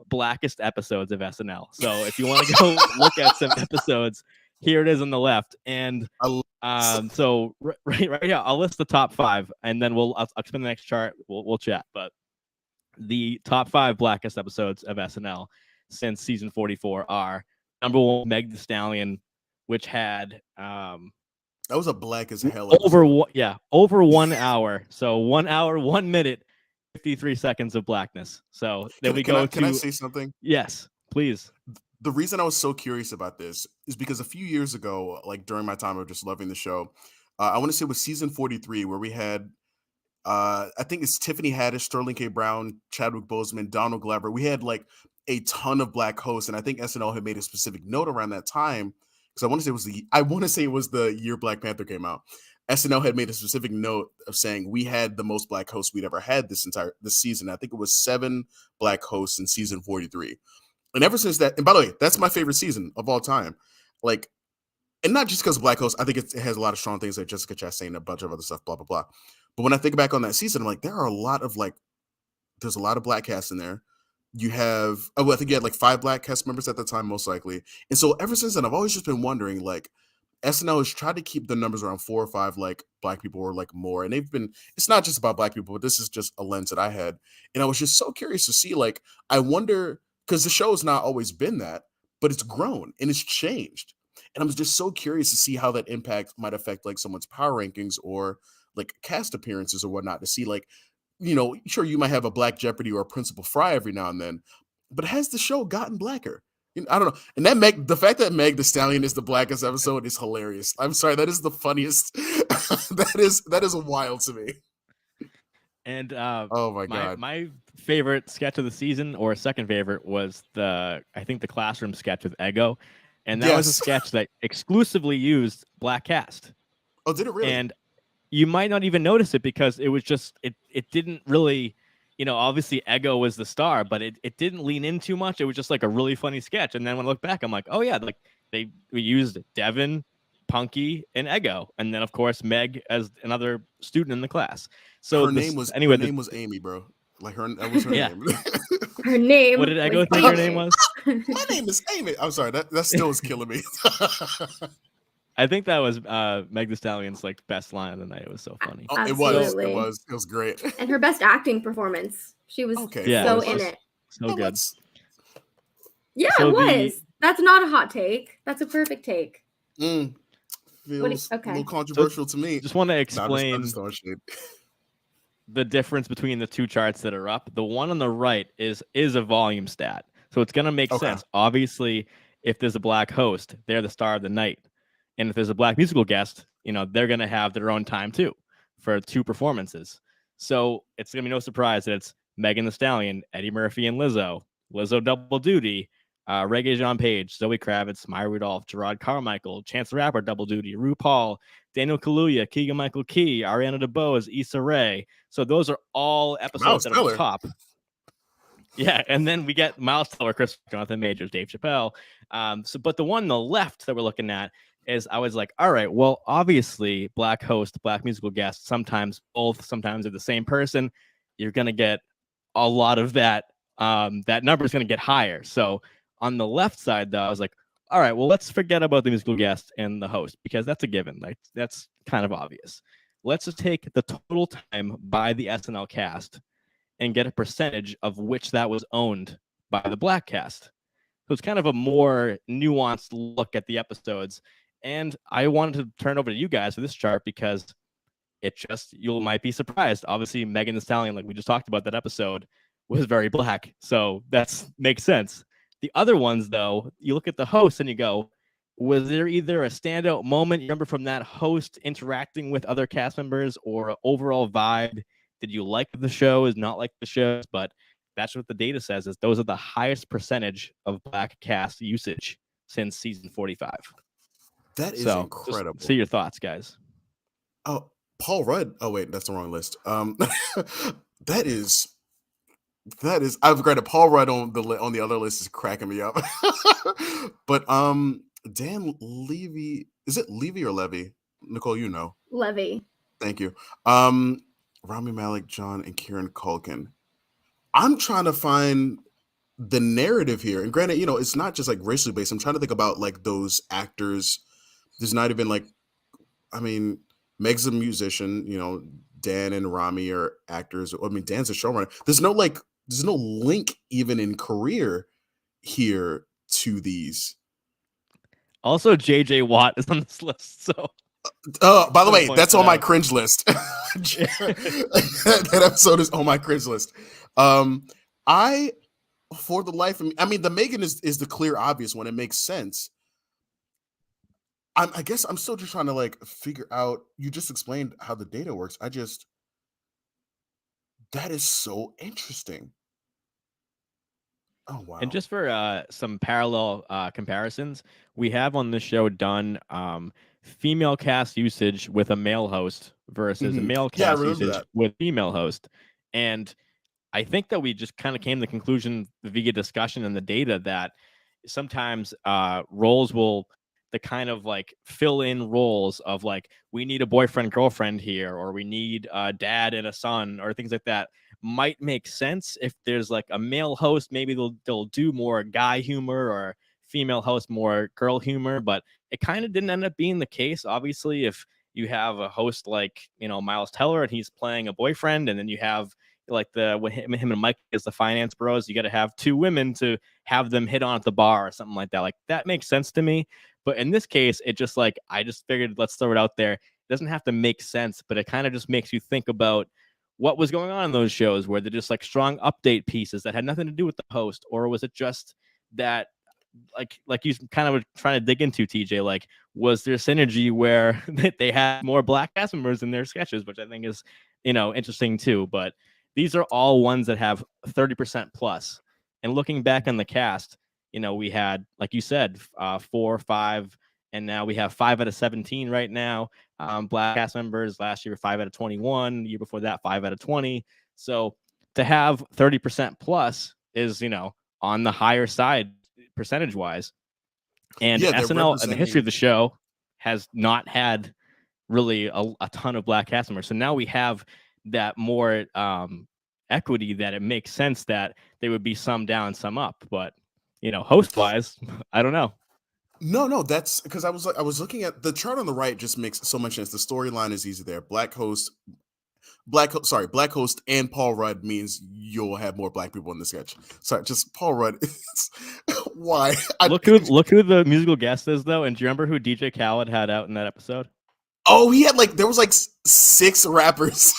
blackest episodes of SNL. So if you want to go look at some episodes, here it is on the left. And so right here, I'll list the top 5, and then I'll spin the next chart. We'll chat. But the top 5 blackest episodes of SNL since season 44 are: number 1, Meg Thee Stallion, which had that was a black as hell over 1 hour. So 1 hour, 1 minute, 53 seconds of blackness. So then Can I say something? Yes, please. The reason I was so curious about this is because a few years ago, like during my time of just loving the show, I want to say it was season 43, where we had, I think it's Tiffany Haddish, Sterling K. Brown, Chadwick Boseman, Donald Glover. We had like a ton of Black hosts, and I think SNL had made a specific note around that time, because I want to say it was the year Black Panther came out. SNL had made a specific note of saying we had the most Black hosts we'd ever had this season. I think it was 7 Black hosts in season 43. And ever since that, and by the way, that's my favorite season of all time. Like, and not just because of Black hosts, I think it has a lot of strong things like Jessica Chastain and a bunch of other stuff, blah, blah, blah. But when I think back on that season, I'm like, there's a lot of Black casts in there. You have, I think you had like 5 Black cast members at the time, most likely. And so ever since then, I've always just been wondering, like, SNL has tried to keep the numbers around 4 or 5 like Black people or like more. And it's not just about Black people, but this is just a lens that I had. And I was just so curious to see, like, I wonder, because the show has not always been that, but it's grown and it's changed. And I'm just so curious to see how that impact might affect like someone's power rankings or like cast appearances or whatnot, to see like, sure, you might have a Black Jeopardy or a Principal Fry every now and then, but has the show gotten blacker? I don't know. And the fact that Meg Thee Stallion is the blackest episode is hilarious. I'm sorry, that is the funniest. that is wild to me. And oh my god, my favorite sketch of the season, or second favorite, was I think the classroom sketch with Ego, and that was a sketch that exclusively used Black cast. Oh, did it really? And you might not even notice it because it was just it didn't really, obviously Ego was the star, but it didn't lean in too much. It was just like a really funny sketch. And then when I look back, I'm like, oh yeah, like we used Devin, Punky, and Ego, and then of course Meg as another student in the class. So her name was Amy, bro. Like that was her Yeah. name. Her name. What did Ego was think her name Amy. was? My name is Amy. I'm sorry, that still is killing me. I think that was Meg Thee Stallion's like best line of the night. It was so funny. Oh, it was Absolutely. great. And her best acting performance. She was Okay, Yeah, so it was in just it. so Well, good. let's- Yeah, So it the- was. That's not a hot take. That's a perfect take. feels okay. a little controversial to me. Just want to Nah, I'm explain just throwing shade. the difference between the two charts that are up. The one on the right is a volume stat, so it's gonna make Okay. sense. Obviously, if there's a black host, they're the star of the night, and if there's a black musical guest, they're gonna have their own time too for 2 performances. So it's gonna be no surprise that it's Megan Thee Stallion, Eddie Murphy, and Lizzo. Lizzo double duty. Reggae Jean Page, Zoe Kravitz, Maya Rudolph, Gerard Carmichael, Chance the Rapper double duty, RuPaul, Daniel Kaluuya, Keegan Michael Key, Ariana DeBose, Issa Rae. So those are all episodes that are Teller. top. Yeah, and then we get Miles Teller, Chris Jonathan Majors, Dave Chappelle. But the one on the left that we're looking at is, I was like, all right, well, obviously, black host, black musical guest, sometimes both, sometimes they're the same person. You're gonna get a lot of that. That number is gonna get higher. So on the left side, though, I was like, all right, well, let's forget about the musical guest and the host, because that's a given. Like, that's kind of obvious. Let's just take the total time by the SNL cast and get a percentage of which that was owned by the black cast. So it's kind of a more nuanced look at the episodes. And I wanted to turn over to you guys for this chart because you might be surprised. Obviously, Megan Thee Stallion, like we just talked about that episode, was very black. So that makes sense. The other ones, though, you look at the host and you go, was there either a standout moment you remember from that host interacting with other cast members, or an overall vibe? Did you like the shows, not like the shows? But that's what the data says, is those are the highest percentage of black cast usage since season 45. That is So, incredible. just see your thoughts, guys. Oh, Paul Rudd. Oh wait, that's the wrong list. That is. I've got a Paul Rudd on the other list is cracking me up. But Dan Levy, is it Levy or Levy? Nicole, you know. Levy. Thank you. Rami Malek, John, and Kieran Culkin. I'm trying to find the narrative here. And granted, it's not just like racially based. I'm trying to think about like those actors. There's not even like, I mean, Meg's a musician, Dan and Rami are actors. I mean, Dan's a showrunner. There's no link even in career here to these. Also, JJ Watt is on this list. So, by the way, point that's that on my out. cringe list. That episode is on my cringe list. For the life of me, I mean, the Megan is the clear obvious one. It makes sense. I guess I'm still just trying to like figure out. You just explained how the data works. That is so interesting. Oh wow! And just for some parallel comparisons, we have on this show done female cast usage with a male host versus a male cast usage with female host. And I think that we just kind of came to the conclusion via discussion and the data that sometimes roles will the kind of like fill in roles of like, we need a boyfriend girlfriend here, or we need a dad and a son, or things like that, might make sense. If there's like a male host, maybe they'll do more guy humor, or female host more girl humor. But it kind of didn't end up being the case. Obviously, if you have a host like Miles Teller and he's playing a boyfriend, and then you have like him and Mike as the finance bros, you got to have 2 women to have them hit on at the bar or something like that. Like, that makes sense to me. But in this case, it just like, I just figured, let's throw it out there. It doesn't have to make sense, but it kind of just makes you think about what was going on in those shows, where they're just like strong update pieces that had nothing to do with the host, or was it just that like you kind of were trying to dig into, TJ, like, was there synergy where they had more black cast members in their sketches, which I think is interesting too. But these are all ones that have 30% plus. And looking back on the cast, we had, like you said, 4, 5, and now we have 5 out of 17 right now. Black cast members last year, 5 out of 21. The year before that, 5 out of 20. So to have 30% plus is, on the higher side percentage wise. And Yeah, they're SNL and the history of representing. the show has not had really a ton of black cast members. So now we have that more equity that it makes sense that they would be some down, some up. But host wise, I don't know. No, that's because I was looking at the chart on the right. Just makes so much sense. The storyline is easy there. Black host and Paul Rudd means you'll have more black people in the sketch. Sorry, just Paul Rudd. Why? Look who the musical guest is though. And do you remember who DJ Khaled had out in that episode? Oh, he had there was 6 rappers.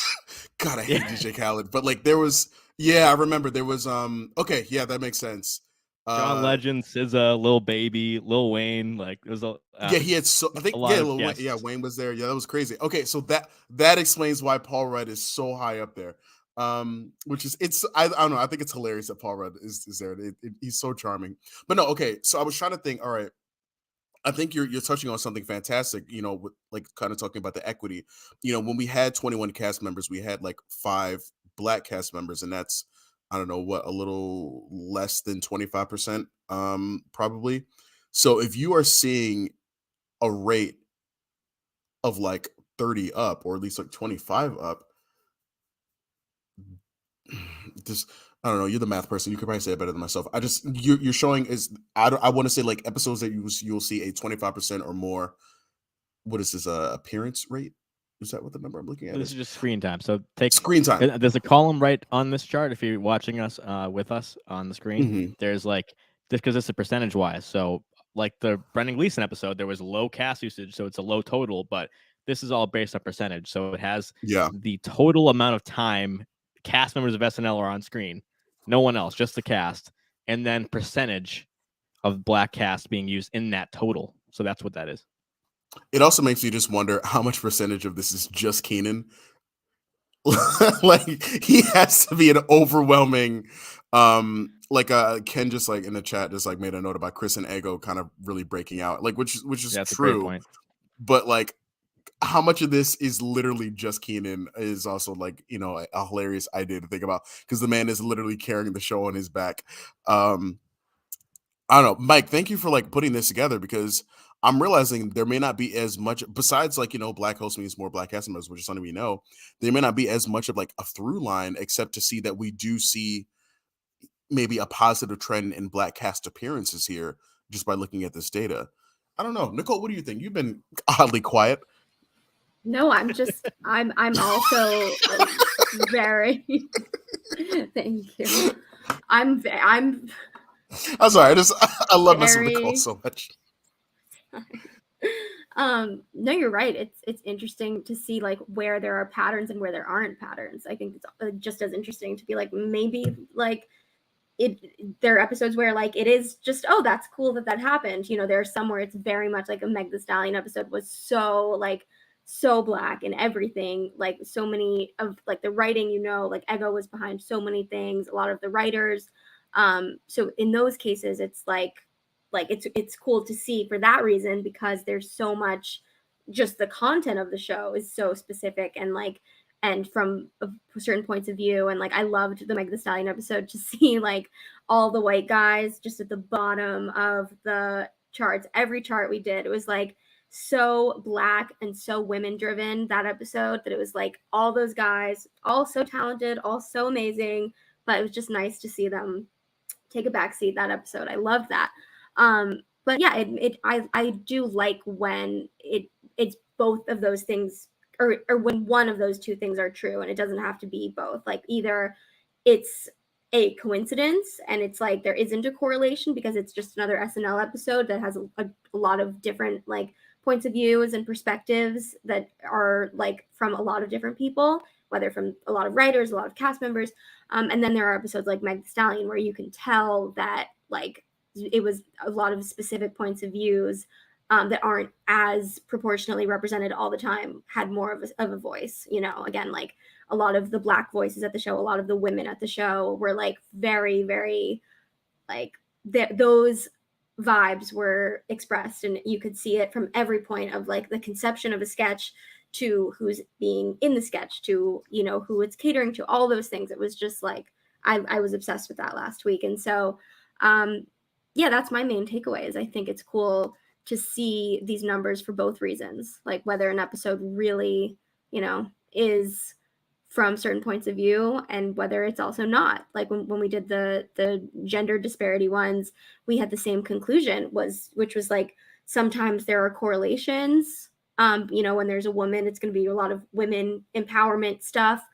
God, I hate Yeah. DJ Khaled, but there was. Yeah, I remember there was. Okay, yeah, that makes sense. John Legend, SZA, Lil Baby, Lil Wayne. It was Yeah, he had I think a lot of Lil Wayne, guests. Wayne was there. Yeah, that was crazy. Okay, so that explains why Paul Rudd is so high up there. Which is I don't know. I think it's hilarious that Paul Rudd is there. He's so charming. But no, okay. So I was trying to think. All right, I think you're touching on something fantastic. With kind of talking about the equity. When we had 21 cast members, we had 5 black cast members, and that's I don't know what, a little less than 25%, probably. So if you are seeing a rate of 30 up, or at least 25 up, just I don't know. You're the math person. You could probably say it better than myself. You're showing is I want to say episodes that you'll see a 25% or more. What is this appearance rate? Is that what the number I'm looking at This is? is just screen time. So take Screen time. There's a column right on this chart. If you're watching us with us on the screen, Mhm. there's just because it's a percentage wise. So the Brendan Gleeson episode, there was low cast usage, so it's a low total. But this is all based on percentage. So it has Yeah. the total amount of time cast members of SNL are on screen, no one else, just the cast, and then percentage of black cast being used in that total. So that's what that is. It also makes you just wonder how much percentage of this is just Keenan. He has to be an overwhelming Ken just in the chat just made a note about Chris and Ego kind of really breaking out, which is That's a great true. point. But how much of this is literally just Keenan is also a hilarious idea to think about, because the man is literally carrying the show on his back. I don't know, Mike, thank you for putting this together, because I'm realizing there may not be as much, besides black host means more black cast members, which is something we know. There may not be as much of a through line, except to see that we do see maybe a positive trend in black cast appearances here just by looking at this data. I don't know, Nicole, what do you think? You've been oddly quiet. No, I'm also very thank you. I'm sorry, I love messing with Nicole very so much. No, you're right. It's interesting to see where there are patterns and where there aren't patterns. I think it's just as interesting to be maybe there are episodes where it is just, oh, that's cool that happened. There are some where it's very much a Meg the Stallion episode was so so black and everything, so many of the writing, Ego was behind so many things, a lot of the writers. So in those cases it's it's cool to see for that reason, because there's so much, just the content of the show is so specific and from certain points of view. And I loved the Meg the Stallion episode to see all the white guys just at the bottom of the charts. Every chart we did, it was so black and so women driven, that episode, that it was all those guys, all so talented, all so amazing, but it was just nice to see them take a backseat that episode. I loved that. But yeah, I do like when it's both of those things, or when one of those two things are true, and it doesn't have to be both. Either it's a coincidence and it's there isn't a correlation because it's just another SNL episode that has a lot of different points of views and perspectives that are from a lot of different people, whether from a lot of writers, a lot of cast members. And then there are episodes like Meg the Stallion where you can tell that it was a lot of specific points of views that aren't as proportionally represented all the time, had more of a voice. Again, a lot of the black voices at the show, a lot of the women at the show were very, very those vibes were expressed, and you could see it from every point of the conception of a sketch to who's being in the sketch to who it's catering to, all those things. It was just I was obsessed with that last week. And so yeah, that's my main takeaway. Is I think it's cool to see these numbers for both reasons, like whether an episode really, is from certain points of view and whether it's also not. Like when we did the gender disparity ones, we had the same conclusion, which was like sometimes there are correlations. When there's a woman, it's going to be a lot of women empowerment stuff,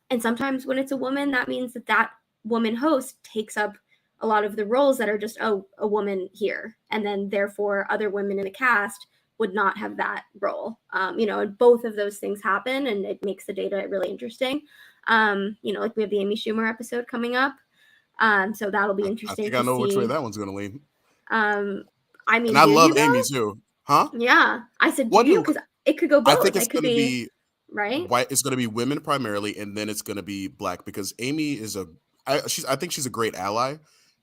and sometimes when it's a woman, that means that woman host takes up a lot of the roles that are just a woman here, and then therefore other women in the cast would not have that role. And both of those things happen, and it makes the data really interesting. Like we have the Amy Schumer episode coming up, so that'll be interesting. I think I know which way that one's going to lean. I mean, and I love Amy too, huh? Yeah, I said do you, because it could go both. I think it's going to be right. White. It's going to be women primarily, and then it's going to be Black, because Amy is I think she's a great ally.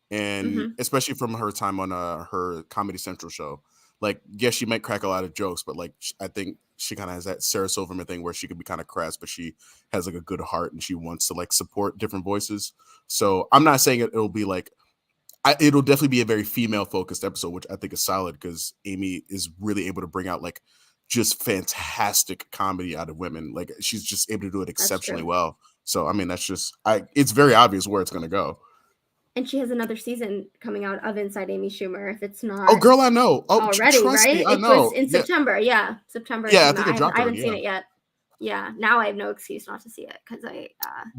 And especially from her time on her Comedy Central show, like, yes, she might crack a lot of jokes, but like, I think she kind of has that Sarah Silverman thing where she can be kind of crass, but she has like a good heart and she wants to like support different voices. So I'm not saying it'll be like, it'll definitely be a very female focused episode, which I think is solid because Amy is really able to bring out like just fantastic comedy out of women. Like, she's just able to do it exceptionally well. So I mean, that's just it's very obvious where it's going to go. And she has another season coming out of Inside Amy Schumer. If it's not, oh girl, I know. Oh, already, trust right? me, I know. Was in September. Yeah, September. Yeah, I think it dropped. I haven't seen it yet. Yeah, now I have no excuse not to see it because I.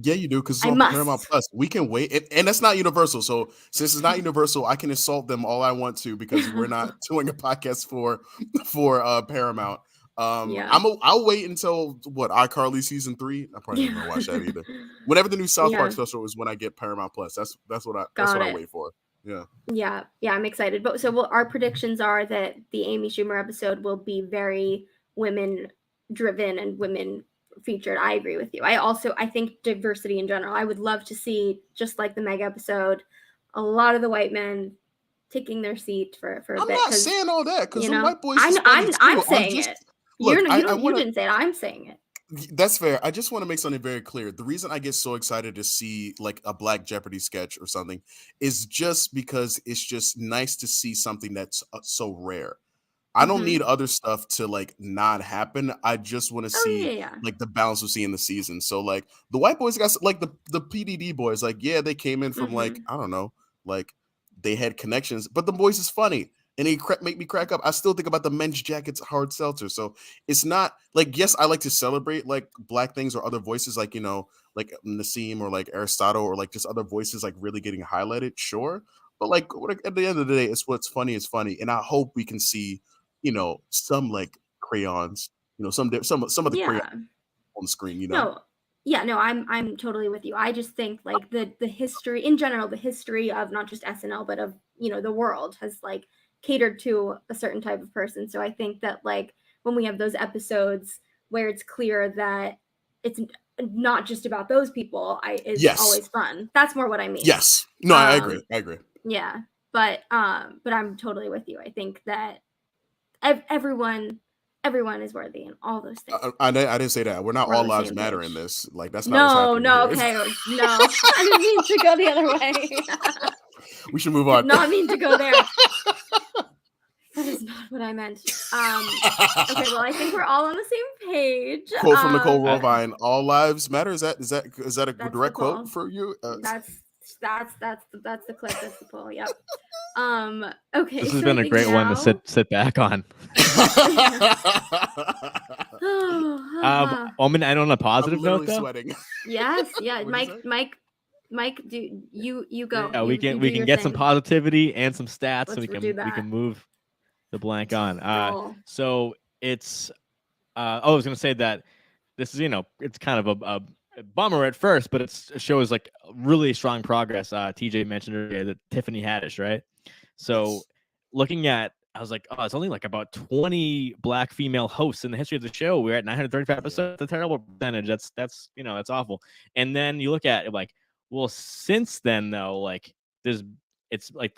Yeah, you do, because it's on Paramount Plus. We can wait, and that's not Universal. So since it's not Universal, I can insult them all I want to because we're not doing a podcast for Paramount. I'll wait until iCarly season 3. I'm probably not gonna watch that either. Whenever the new South Park special is, when I get Paramount Plus. That's what I wait for. Yeah, I'm excited. But our predictions are that the Amy Schumer episode will be very women driven and women featured. I agree with you. I think diversity in general. I would love to see, just like the Meg episode, a lot of the white men taking their seat for a bit. I'm not saying all that because the white boys. I'm saying it. Look, you didn't say it. I'm saying it. That's fair. I just want to make something very clear. The reason I get so excited to see like a Black Jeopardy sketch or something is just because it's just nice to see something that's so rare. I don't need other stuff to like not happen. I just want to see like the balance we see in the season. So like the white boys got like the PDD boys, like, yeah, they came in from like, I don't know, like they had connections, but the voice is funny. And they make me crack up. I still think about the Men's Jackets hard seltzer. So it's not like, yes, I like to celebrate like Black things or other voices, like, like Nassim or like Aristotle or like just other voices like really getting highlighted. Sure. But like at the end of the day, it's what's funny is funny. And I hope we can see, some like crayons, some of the crayons on the screen, No. Yeah, no, I'm totally with you. I just think like the history in general, the history of not just SNL, but of, the world has like catered to a certain type of person. So I think that like when we have those episodes where it's clear that it's not just about those people, it's always fun. That's more what I mean. Yes. No, I agree. Yeah. But I'm totally with you. I think that everyone is worthy and all those things. I didn't say that. We're not all lives matter in this. Like, that's not what's happening here. Okay. No. I didn't mean to go the other way. We should move on. Did not mean to go there. That is not what I meant. Okay, well, I think we're all on the same page. Quote from Nicole Rovine: "All lives matter." Is that a direct quote for you? That's the clip. That's the poll. Yep. Okay. This has been a great one to sit back on. And on a positive note, though. Sweating. Yes. Yeah. Mike, do you go? Yeah, we can get some positivity and some stats, so we can move the blank on. So it's I was gonna say that this is it's kind of a bummer at first, but it shows like really strong progress. TJ mentioned earlier that Tiffany Haddish, right? So looking at, I was like, oh, it's only like about 20 Black female hosts in the history of the show. We're at 935 episodes. That's a terrible percentage. That's awful. And then you look at it like, well, since then though, like it's like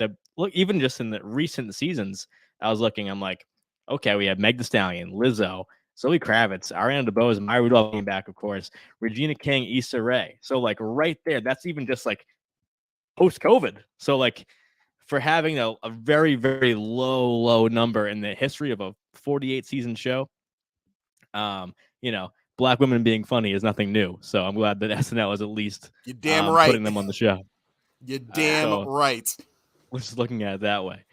even just in the recent seasons, I was looking, I'm like, okay, we have Meg Thee Stallion, Lizzo, Zoe Kravitz, Ariana DeBose, Maya Rudolph came back, of course, Regina King, Issa Rae. So like right there, that's even just like post-COVID. So like for having a very, very low number in the history of a 48 season show, you know, black women being funny is nothing new. So I'm glad that SNL is at least You're damn right. putting them on the show. You're damn right. We're just looking at it that way.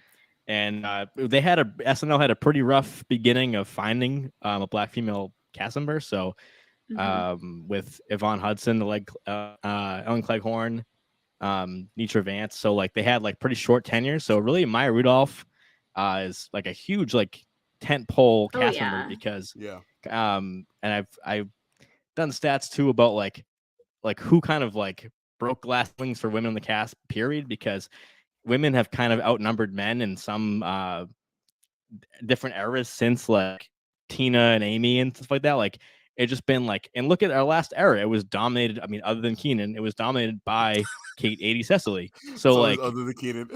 And SNL had a pretty rough beginning of finding a black female cast member. So with Yvonne Hudson, Ellen Cleghorn, Nitra Vance. So like they had like pretty short tenures. So really Maya Rudolph is like a huge like tent pole cast member because and I've done stats too about like who kind of like broke glass ceilings for women in the cast period, because women have kind of outnumbered men in some different eras since like Tina and Amy and stuff like that. Like it just been like, and look at our last era, it was dominated. I mean, other than Keenan, it was dominated by Kate 80 Cecily. So like other than Keenan.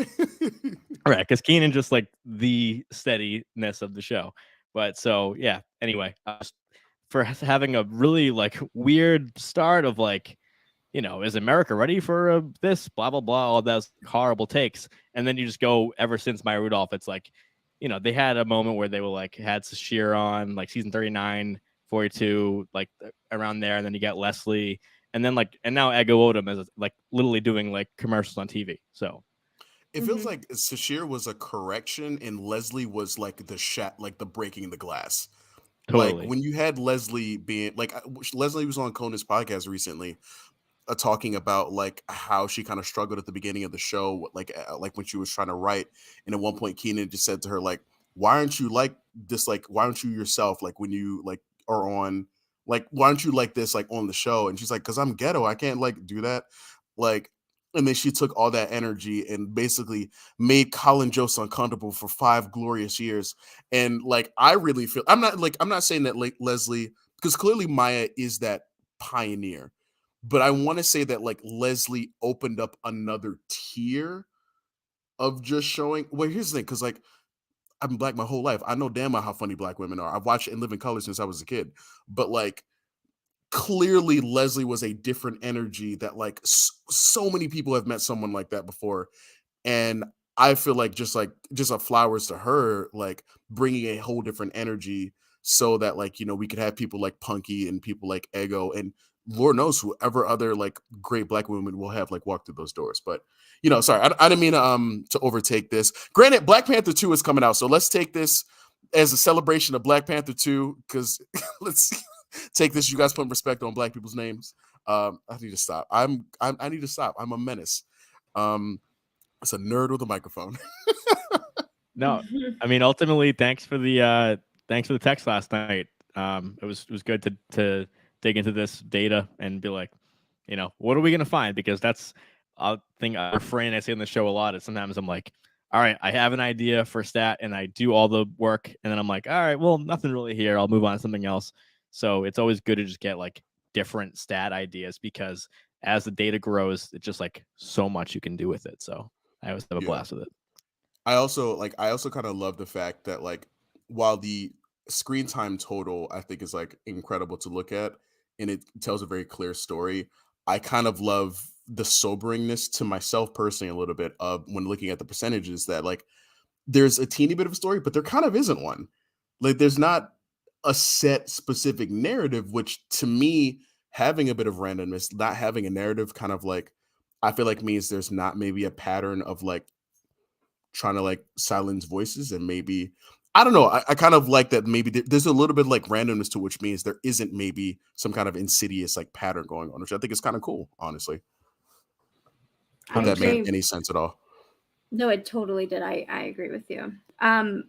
Right, because Keenan just like the steadiness of the show. But so yeah, anyway, for having a really like weird start of like, you know, is America ready for this? Blah, blah, blah, all those horrible takes. And then you just go ever since Maya Rudolph, it's like, you know, they had a moment where they were like, had Sashir on like season 39, 42, like around there. And then you got Leslie. And then like, and now Ego Odom is like literally doing like commercials on TV. So it feels like Sashir was a correction and Leslie was like the breaking the glass. totally. Like when you had Leslie being like, Leslie was on Conan's podcast recently, talking about like how she kind of struggled at the beginning of the show, like when she was trying to write. And at one point, Keenan just said to her, like, why aren't you like this? Like, why aren't you yourself? Like when you like are on, like, why aren't you like this, like on the show? And she's like, cause I'm ghetto. I can't like do that. Like, and then she took all that energy and basically made Colin Jost uncomfortable for 5 glorious years. And like, I really feel, I'm not saying that like Leslie, because clearly Maya is that pioneer, but I want to say that like Leslie opened up another tier of just showing. Well, here's the thing, because like I've been black my whole life. I know damn well how funny black women are. I've watched In Living Color since I was a kid. But like clearly Leslie was a different energy that like so many people have met someone like that before. And I feel like just a flowers to her, like bringing a whole different energy so that like, you know, we could have people like Punky and people like Ego and Lord knows whoever other like great black women will have like walked through those doors. But you know, sorry, I didn't mean to overtake this. Granted, Black Panther 2 is coming out, so let's take this as a celebration of Black Panther 2, because let's take this. You guys put respect on black people's names. I need to stop. I need to stop. I'm a menace. It's a nerd with a microphone. No, I mean, ultimately, thanks for the text last night. It was good to dig into this data and be like, you know, what are we gonna find? Because that's a thing, a refrain I say on the show a lot. Is sometimes I'm like, all right, I have an idea for stat and I do all the work, and then I'm like, all right, well, nothing really here. I'll move on to something else. So it's always good to just get like different stat ideas, because as the data grows, it's just like so much you can do with it. So I always have a blast with it. I also kind of love the fact that like while the screen time total I think is like incredible to look at and it tells a very clear story, I kind of love the soberingness to myself personally a little bit of when looking at the percentages, that like there's a teeny bit of a story, but there kind of isn't one. Like there's not a set specific narrative, which to me, having a bit of randomness, not having a narrative kind of like, I feel like means there's not maybe a pattern of like trying to like silence voices, and maybe I don't know. I kind of like that maybe there's a little bit like randomness to, which means there isn't maybe some kind of insidious like pattern going on, which I think is kind of cool, honestly. If that made any sense at all. No, it totally did. I agree with you.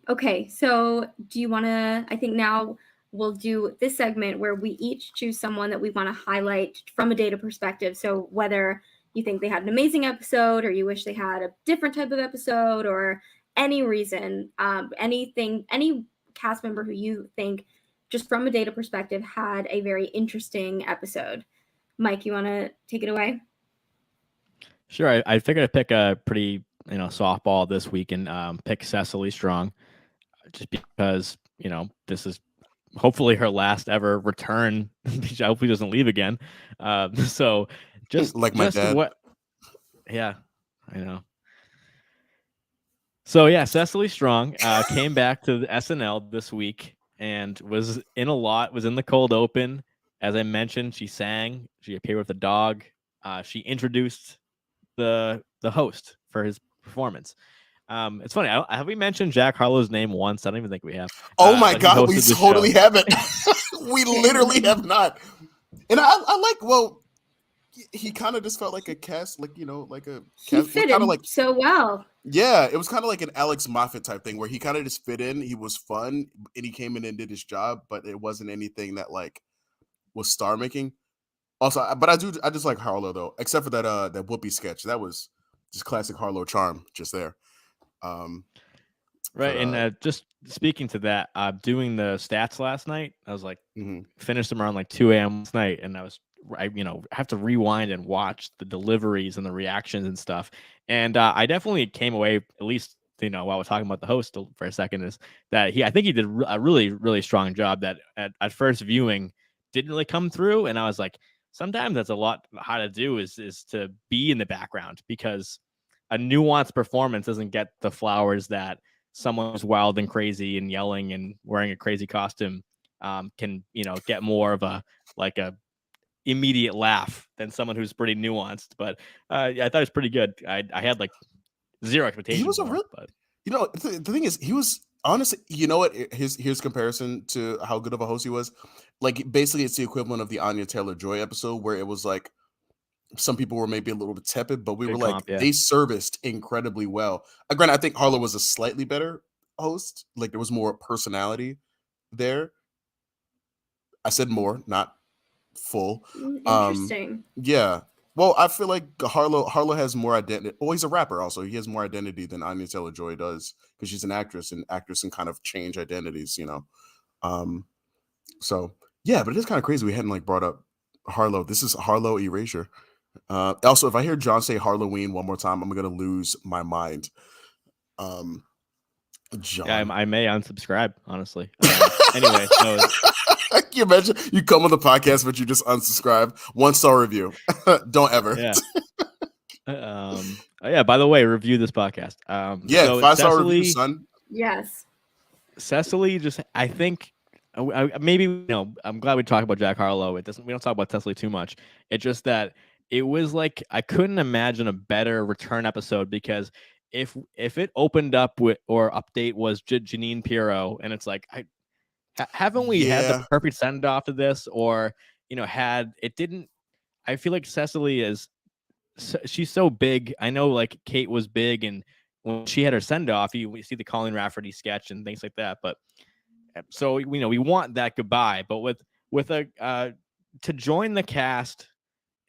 Okay, so do you want to, I think now we'll do this segment where we each choose someone that we want to highlight from a data perspective. So whether you think they had an amazing episode or you wish they had a different type of episode or any reason, anything, any cast member who you think just from a data perspective had a very interesting episode. Mike, you want to take it away? Sure. I figured I'd pick a pretty, softball this week and pick Cecily Strong, just because, this is hopefully her last ever return. She hopefully doesn't leave again. So just like my dad. Yeah, I know. So yeah, Cecily Strong came back to the SNL this week and was in a lot. Was in the cold open, as I mentioned. She sang. She appeared with a dog. She introduced the host for his performance. It's funny. Have we mentioned Jack Harlow's name once? I don't even think we have. Oh my But he God, we hosted the totally show. haven't. We literally have not. And I like, well, he kind of just felt like a cast, like, like a He cast, fit kind in of like, so well. yeah, it was kind of like an Alex Moffat type thing where he kind of just fit in. He was fun and he came in and did his job, but it wasn't anything that like was star making. Also, but I just like Harlow though, except for that Whoopi sketch. That was just classic Harlow charm just there. Um, Right, but and just speaking to that, doing the stats last night, I was like, mhm. finished them around like 2 a.m. last night, and I have to rewind and watch the deliveries and the reactions and stuff. And I definitely came away, at least while we're talking about the host for a second, is that I think he did a really, really strong job that at first viewing didn't really come through. And I was like, sometimes that's a lot how to do is to be in the background, because a nuanced performance doesn't get the flowers that someone who's wild and crazy and yelling and wearing a crazy costume can get more of a immediate laugh than someone who's pretty nuanced. But I thought it was pretty good. I had like zero He expectations was a for real, him, but the thing is, he was honestly, you know what? Here's comparison to how good of a host he was. Like basically, it's the equivalent of the Anya Taylor-Joy episode where it was like some people were maybe a little bit tepid, but we were good like comp. Yeah, they serviced incredibly well. Granted, I think Harlow was a slightly better host. Like there was more personality there. I said more, not full. Interesting. Yeah. Well, I feel like Harlow has more identity. Oh, he's a rapper also. He has more identity than Anya Taylor-Joy does because she's an actress, and actors can kind of change identities. Um, so yeah, but it is kind of crazy we hadn't like brought up Harlow. This is Harlow Erasure. Also, if I hear John say Halloween one more time, I'm gonna lose my mind. Um, yeah. John. I may unsubscribe, honestly. Anyway, so Can you imagine you come on the podcast, but you just unsubscribe? 1-star review. Don't ever. yeah. Yeah. By the way, review this podcast. Yeah, So 5-star review, son. Yes. Cecily, just I think maybe I'm glad we talk about Jack Harlow. We don't talk about Cecily too much. It's just that it was like I couldn't imagine a better return episode, because if it opened up with or update was Janine Pirro, and it's like haven't we had the Yeah. perfect send off of this, or had it didn't. I feel like Cecily is she's so big. I know like Kate was big, and when she had her send off, we see the Colleen Rafferty sketch and things like that. But so we want that goodbye, but with a to join the cast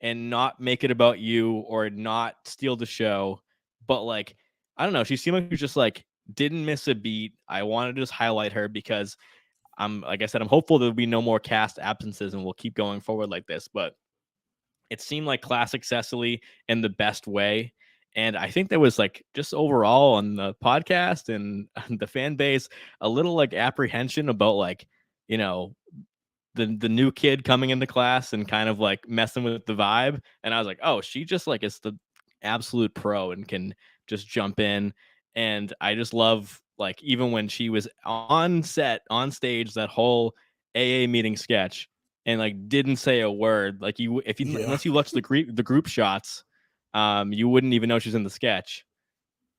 and not make it about you or not steal the show, but like I don't know, she seemed like she just like didn't miss a beat. I wanted to just highlight her because like I said, I'm hopeful there'll be no more cast absences and we'll keep going forward like this. But it seemed like classic Cecily in the best way. And I think there was like just overall on the podcast and the fan base, a little like apprehension about like, the new kid coming into class and kind of like messing with the vibe. And I was like, oh, she just like is the absolute pro and can just jump in. And I just love like even when she was on set, on stage, that whole AA meeting sketch, and like didn't say a word. Like Yeah. unless you watch the group shots, you wouldn't even know she's in the sketch.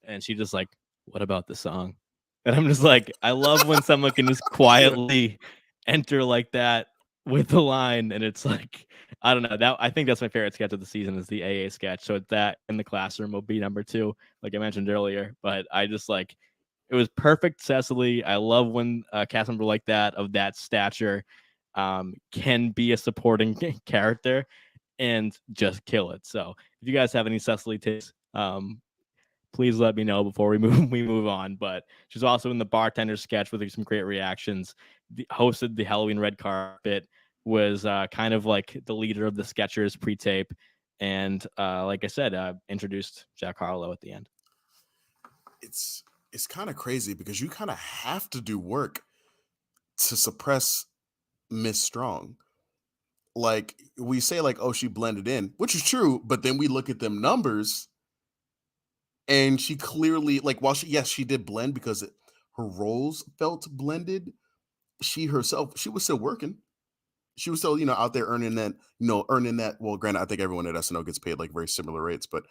And she just like, what about the song? And I'm just like, I love when someone can just quietly enter like that with the line, and it's like, I don't know, that I think that's my favorite sketch of the season is the AA sketch. So that in the classroom will be number 2, like I mentioned earlier. But I just like it was perfect Cecily. I love when a cast member like that of that stature can be a supporting character and just kill it. So if you guys have any Cecily takes, please let me know before we move on. But she's also in the bartender sketch with some great reactions. Hosted the Halloween red carpet, was kind of like the leader of the Skechers pre-tape, and like I said, introduced Jack Harlow at the end. It's kind of crazy because you kind of have to do work to suppress Miss Strong. Like we say, like, oh, she blended in, which is true, but then we look at them numbers And she clearly, like, while she did blend because her roles felt blended, she herself, she was still working. She was still, out there earning that. Well, granted, I think everyone at SNL gets paid like very similar rates, but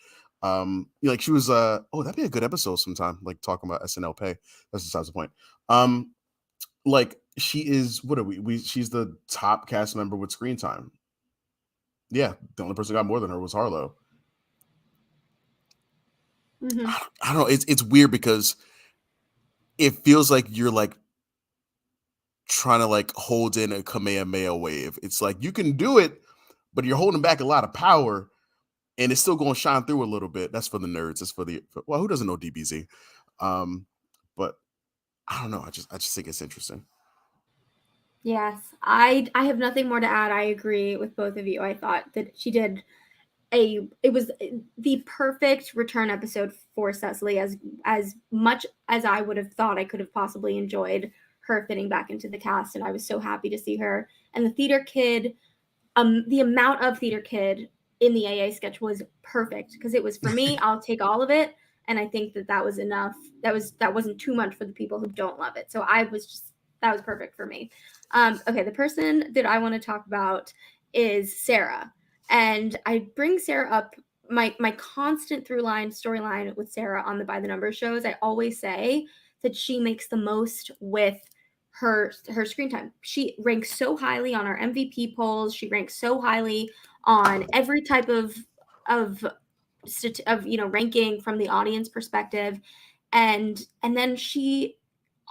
like she was that'd be a good episode sometime, like talking about SNL pay. That's besides the point. Like she is, what are we she's the top cast member with screen time. Yeah, the only person who got more than her was Harlow. Mhm. I don't know. It's weird because it feels like you're like trying to like hold in a Kamehameha wave. It's like you can do it, but you're holding back a lot of power, and it's still going to shine through a little bit. That's for the nerds. It's well, who doesn't know DBZ? But I don't know. I just think it's interesting. Yes, I have nothing more to add. I agree with both of you. I thought that she did it was the perfect return episode for Cecily, as much as I would have thought I could have possibly enjoyed her fitting back into the cast, and I was so happy to see her. And the theater kid, the amount of theater kid in the AA sketch was perfect because it was, for me, I'll take all of it, and I think that was enough. That wasn't too much for the people who don't love it. So that was perfect for me. Okay, the person that I want to talk about is Sarah. And I bring Sarah up, my constant storyline with Sarah on the By the Numbers shows. I always say that she makes the most with her screen time. She ranks so highly on our MVP polls. She ranks so highly on every type of ranking from the audience perspective, and then she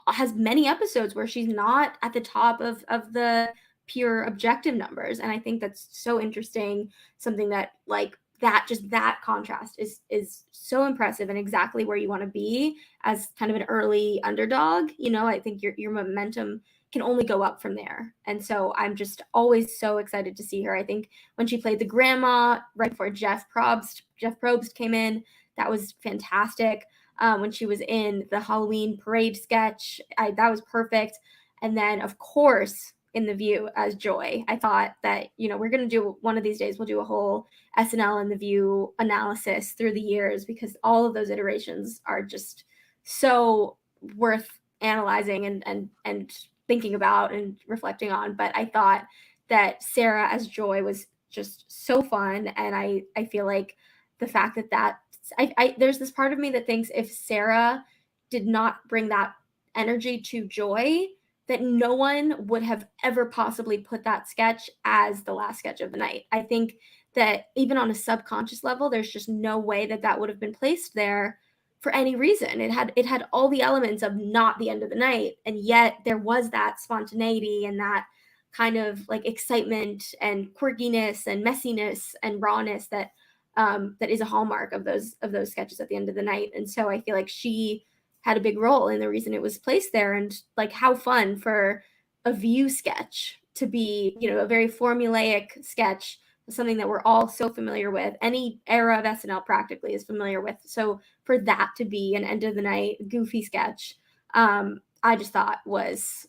has many episodes where she's not at the top of the pure objective numbers, and I think that's so interesting. Something that, like, that contrast is so impressive and exactly where you want to be as kind of an early underdog. I think your momentum can only go up from there, and so I'm just always so excited to see her. I think when she played the grandma right before Jeff Probst came in, that was fantastic. When she was in the Halloween parade sketch, that was perfect. And then, of course, in The View as Joy. I thought that, we're going to do, one of these days, we'll do a whole SNL and The View analysis through the years, because all of those iterations are just so worth analyzing and thinking about and reflecting on. But I thought that Sarah as Joy was just so fun. And I feel like the fact that there's this part of me that thinks if Sarah did not bring that energy to Joy, that no one would have ever possibly put that sketch as the last sketch of the night. I think that even on a subconscious level, there's just no way that would have been placed there for any reason. It had all the elements of not the end of the night, and yet there was that spontaneity and that kind of like excitement and quirkiness and messiness and rawness that is a hallmark of those sketches at the end of the night. And so I feel like she had a big role in the reason it was placed there. And like, how fun for a View sketch to be, a very formulaic sketch, something that we're all so familiar with. Any era of SNL practically is familiar with. So for that to be an end of the night goofy sketch, I just thought was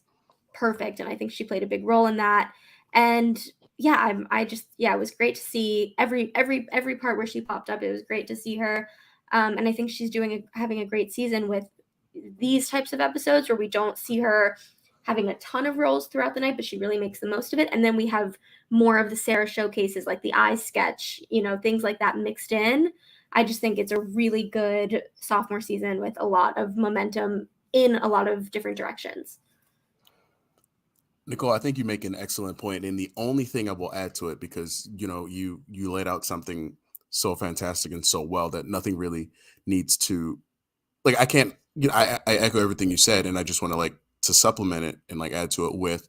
perfect. And I think she played a big role in that. And yeah, it was great to see every part where she popped up. It was great to see her. And I think she's having a great season with these types of episodes where we don't see her having a ton of roles throughout the night, but she really makes the most of it. And then we have more of the Sarah showcases, like the eye sketch, things like that mixed in. I just think it's a really good sophomore season with a lot of momentum in a lot of different directions. Nicole, I think you make an excellent point, and the only thing I will add to it, because you laid out something so fantastic and so well that nothing really needs to, like, I can't, I echo everything you said, and I just want to like to supplement it and like add to it with,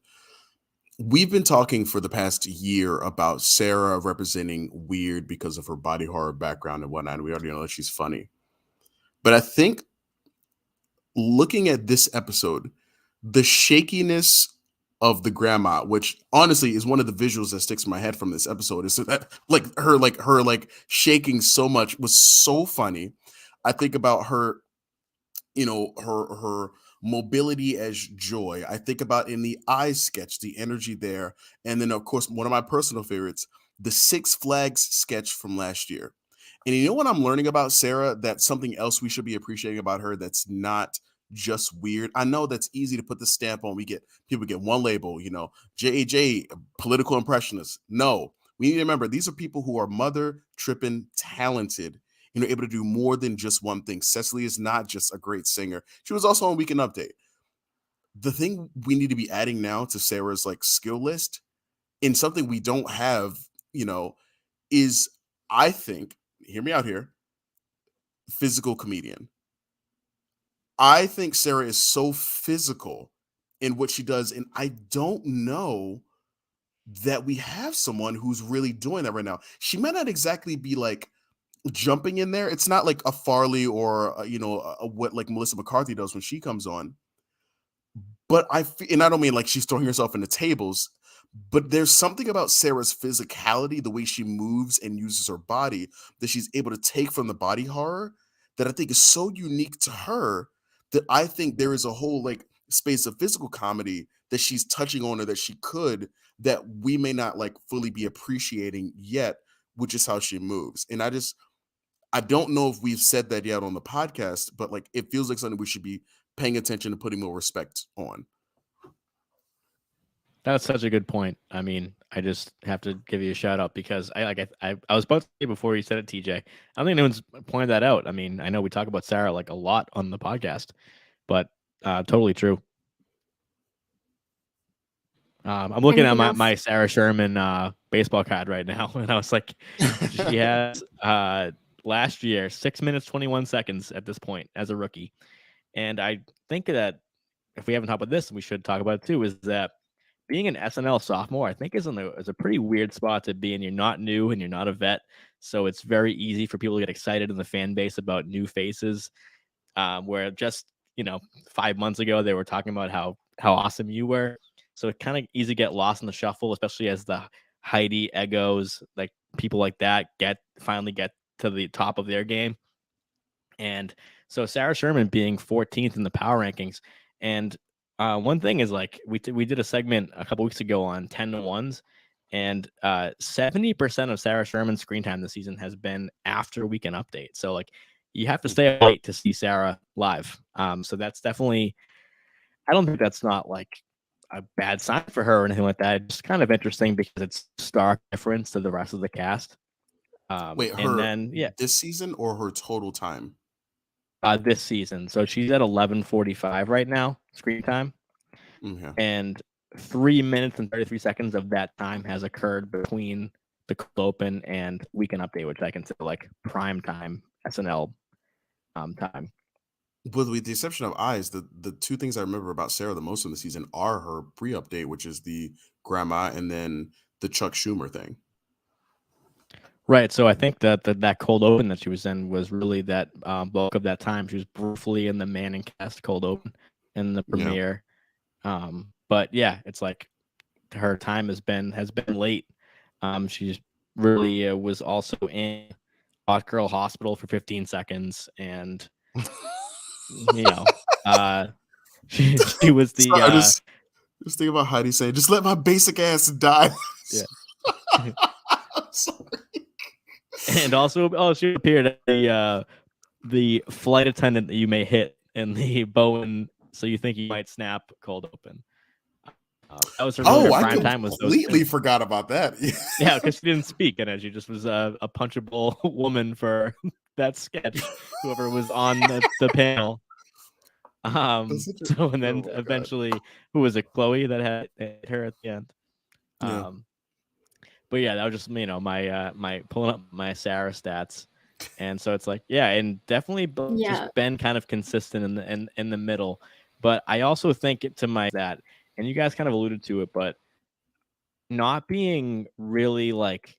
we've been talking for the past year about Sarah representing weird because of her body horror background and whatnot, and we already know that she's funny. But I think looking at this episode, the shakiness of the grandma, which honestly is one of the visuals that sticks in my head from this episode, is that her shaking so much was so funny. I think about her, her mobility as Joy. I think about in the eye sketch, the energy there. And then of course, one of my personal favorites, the Six Flags sketch from last year. And you know what I'm learning about Sarah? That's something else we should be appreciating about her that's not just weird. I know that's easy to put the stamp on. People get one label, JAJ, political impressionist. No, we need to remember these are people who are mother tripping talented, able to do more than just one thing. Cecily is not just a great singer. She was also on Weekend Update. The thing we need to be adding now to Sarah's like skill list, and something we don't have, is, I think, hear me out here, physical comedian. I think Sarah is so physical in what she does, and I don't know that we have someone who's really doing that right now. She might not exactly be like jumping in there. It's not like a Farley or what like Melissa McCarthy does when she comes on. But and I don't mean like she's throwing herself into tables, but there's something about Sarah's physicality, the way she moves and uses her body, that she's able to take from the body horror that I think is so unique to her, that I think there is a whole like space of physical comedy that she's touching on, or that she could, that we may not like fully be appreciating yet, which is how she moves. And I don't know if we've said that yet on the podcast, but like it feels like something we should be paying attention and putting more respect on. That's such a good point. I mean, I just have to give you a shout out because I was about to say before you said it, TJ. I don't think anyone's pointed that out. I mean, I know we talk about Sarah like a lot on the podcast, but totally true. I'm looking Anything at else? my Sarah Sherman baseball card right now, and I was like, she has last year 6 minutes 21 seconds at this point as a rookie, and I think that if we haven't talked about this, we should talk about it too. Is that being an SNL sophomore, I think is a pretty weird spot to be in. You're not new and you're not a vet, so it's very easy for people to get excited in the fan base about new faces. Where just 5 months ago they were talking about how awesome you were, so it kind of easy to get lost in the shuffle, especially as the Heidi Egos, like people like that, finally get to the top of their game. And so Sarah Sherman being 14th in the power rankings, and one thing is like we did a segment a couple weeks ago on 10 to 1s, and 70% of Sarah Sherman's screen time this season has been after Weekend Update. So like you have to stay up late to see Sarah live. So that's definitely, I don't think that's not like a bad sign for her or anything like that. It's kind of interesting because it's stark difference to the rest of the cast. Wait, and then this season or her total time? This season. So she's at 11:45 right now, screen time. Okay. And 3 minutes and 33 seconds of that time has occurred between the cold open and Weekend Update, which I consider like prime time SNL time. But with the exception of Eyes, the two things I remember about Sarah the most in the season are her pre-update, which is the grandma, and then the Chuck Schumer thing. Right. So I think that cold open that she was in was really that bulk of that time. She was briefly in the Manning cast cold open in the premiere. Yeah. But yeah, it's like her time has been late. She's really was also in Hot Girl Hospital for 15 seconds, and she was the. Sorry, just think about Heidi saying, "Just let my basic ass die." Yeah. Sorry. And also, she appeared at the flight attendant that you may hit in the Bowen, so you think you might snap cold open. That was her prime time. Was completely forgot about that. Yeah, because she didn't speak, and she just was a punchable woman for that sketch. Whoever was on the panel. So and then eventually, God. Who was it? Chloe that had hit her at the end. Yeah. But yeah, that was just my pulling up my Sarah stats, and so it's like and definitely just been kind of consistent in the middle. But I also think that, and you guys kind of alluded to it, but not being really like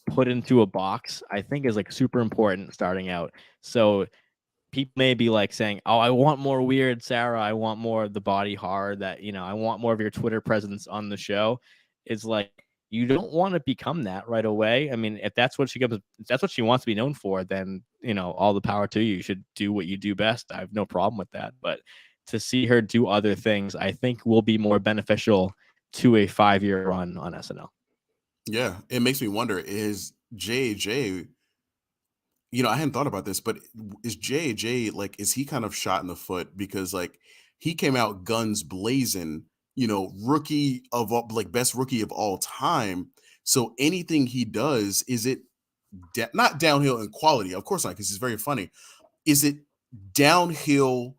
put into a box, I think is like super important starting out. So people may be like saying, "Oh, I want more weird Sarah. I want more of the body horror. That I want more of your Twitter presence on the show." It's like, you don't want to become that right away. I mean, if that's what she wants to be known for, then all the power to you. You should do what you do best. I have no problem with that. But to see her do other things, I think will be more beneficial to a 5-year run on SNL. Yeah, it makes me wonder, is JJ I hadn't thought about this, but is JJ like, is he kind of shot in the foot because like he came out guns blazing, rookie of like best rookie of all time. So anything he does, is it not downhill in quality? Of course not, because he's very funny. Is it downhill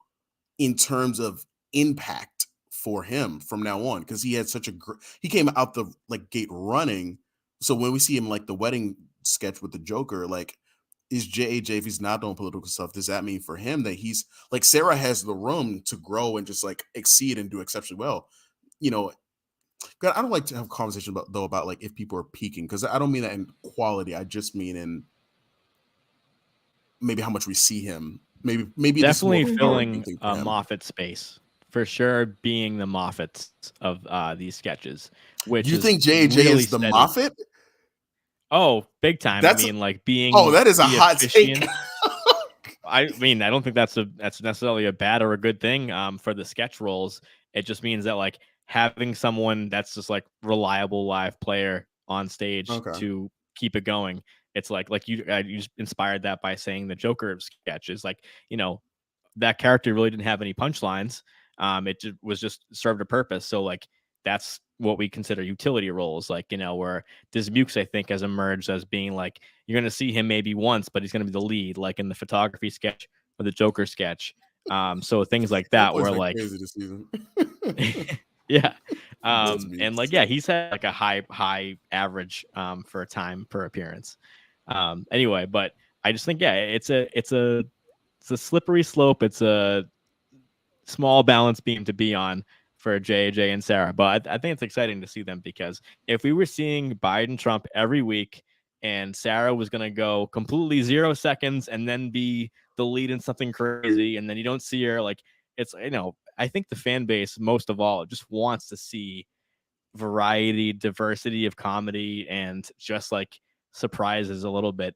in terms of impact for him from now on? Because he had such he came out the like gate running. So when we see him like the wedding sketch with the Joker, like, is JJ, if he's not doing political stuff, does that mean for him that he's like, Sarah has the room to grow and just like exceed and do exceptionally well? God, I don't like to have conversation about like if people are peaking, because I don't mean that in quality. I just mean in maybe how much we see him. Maybe Definitely this is more filling thing a for him. Moffat space for sure, being the Moffats of these sketches. Which You is think JJ really is the steady. Moffat? Oh, big time. That's I mean, like being that is a the hot take. officiant. I mean, I don't think that's necessarily a bad or a good thing for the sketch roles. It just means that like having someone that's just like reliable live player on stage Okay. to keep it going. It's like you just inspired that by saying the Joker sketch is like, that character really didn't have any punchlines. It was just served a purpose. So like that's what we consider utility roles, like, where Dismukes, I think, has emerged as being like, you're going to see him maybe once, but he's going to be the lead, like in the photography sketch or the Joker sketch. So things like that where like crazy this season. yeah. And like, yeah, he's had like a high average for a time per appearance. Anyway, but I just think, yeah, it's a slippery slope. It's a small balance beam to be on for JJ and Sarah. But I think it's exciting to see them, because if we were seeing Biden Trump every week and Sarah was going to go completely 0 seconds and then be the lead in something crazy, and then you don't see her, like, it's, I think the fan base most of all just wants to see variety, diversity of comedy, and just like surprises a little bit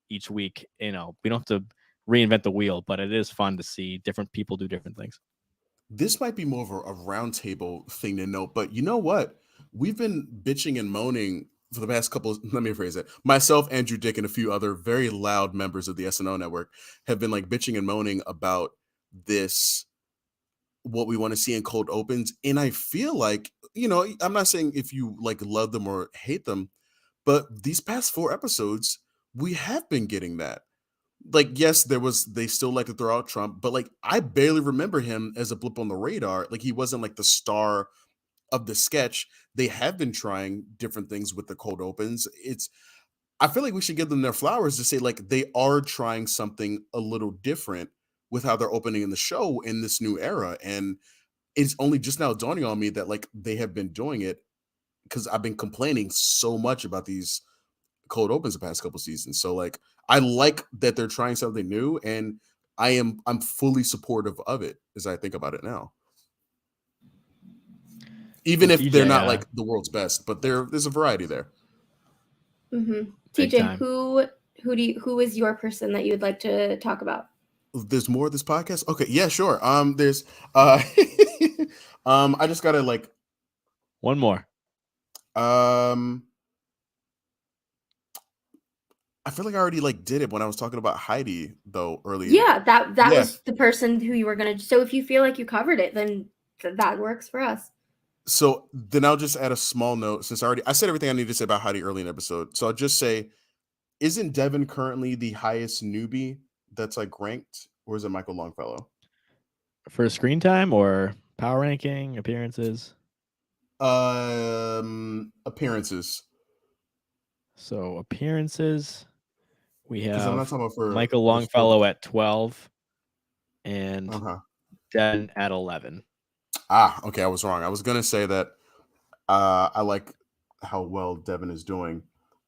each week. We don't have to reinvent the wheel, but it is fun to see different people do different things. This might be more of a roundtable thing to note, but you know what? We've been bitching and moaning for the past let me rephrase it. Myself, Andrew Dick, and a few other very loud members of the SNL network have been like bitching and moaning about this, what we want to see in cold opens. And I feel like, I'm not saying if you like love them or hate them, but these past 4 episodes, we have been getting that. Like, yes, they still like to throw out Trump, but like I barely remember him as a blip on the radar. Like, he wasn't like the star of the sketch. They have been trying different things with the cold opens. I feel like we should give them their flowers to say like they are trying something a little different with how they're opening in the show in this new era. And it's only just now dawning on me that like they have been doing it, because I've been complaining so much about these cold opens the past couple seasons. So like I like that they're trying something new, and I'm fully supportive of it as I think about it now. Even if they're not like the world's best, but there's a variety there. Mm-hmm. TJ, who is your person that you would like to talk about? There's more of this podcast? Okay, yeah, sure. There's I just gotta like one more. I feel like I already like did it when I was talking about Heidi though earlier. Yeah, that was the person who you were gonna. So if you feel like you covered it, then that works for us. So then I'll just add a small note, since I said everything I need to say about Heidi early in the episode. So I'll just say, isn't Devin currently the highest newbie that's like ranked, or is it Michael Longfellow? For screen time or power ranking, appearances? Appearances. So appearances, we have I'm not talking about Michael Longfellow at 12 and Devin at 11. Okay, I was wrong. I was gonna say that I like how well Devin is doing,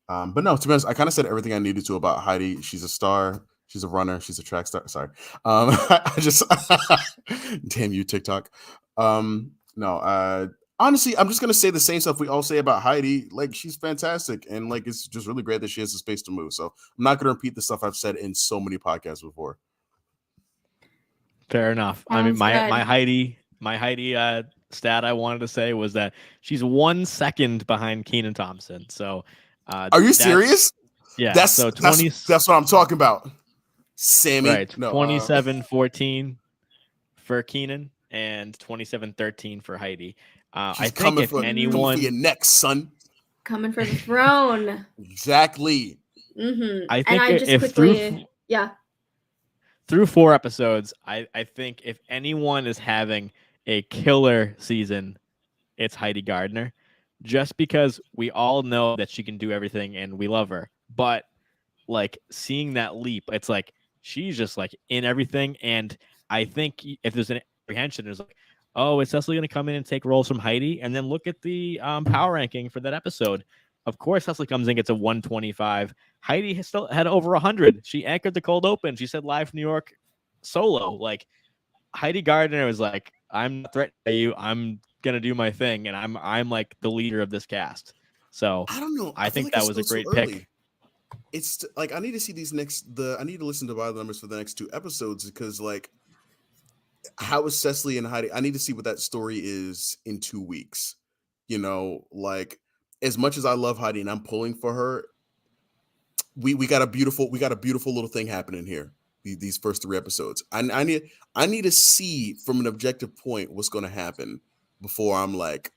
but no, to be honest, I kind of said everything I needed to about Heidi. She's a star. She's a runner. She's a track star. Sorry, I just damn you, TikTok. No, honestly, I'm just gonna say the same stuff we all say about Heidi. Like, she's fantastic, and like it's just really great that she has the space to move. So I'm not gonna repeat the stuff I've said in so many podcasts before. Fair enough. Sounds I mean, my Heidi stat I wanted to say was that she's 1 second behind Kenan Thompson. So are you serious? Yeah. That's so 20. that's what I'm talking about. Sammy, Right. no, 27-14 for Keenan and 27-13 for Heidi. I she's think coming if for your anyone, neck, son. Coming for the throne. Exactly. I And think I just if quickly, yeah. through 4 episodes, I think if anyone is having a killer season, it's Heidi Gardner, just because we all know that she can do everything and we love her. But like seeing that leap, it's like she's just like in everything. And I think if there's an apprehension, there's like, oh, is Cecily going to come in and take roles from Heidi? And then look at the power ranking for that episode. Of course, Cecily comes in, gets a 125. Heidi has still had over 100. She anchored the cold open. She said live from New York solo. Like Heidi Gardner was like, I'm not threatening you. I'm gonna do my thing, and I'm like the leader of this cast. So I don't know. I feel think like that it's was a still too great early. pick. It's like I need to see these I need to listen to By the Numbers for the next 2 episodes because like how is Cecily and Heidi? I need to see what that story is in 2 weeks. You know, like as much as I love Heidi and I'm pulling for her, we got a beautiful little thing happening here. These first 3 episodes. I need to see from an objective point what's going to happen before I'm like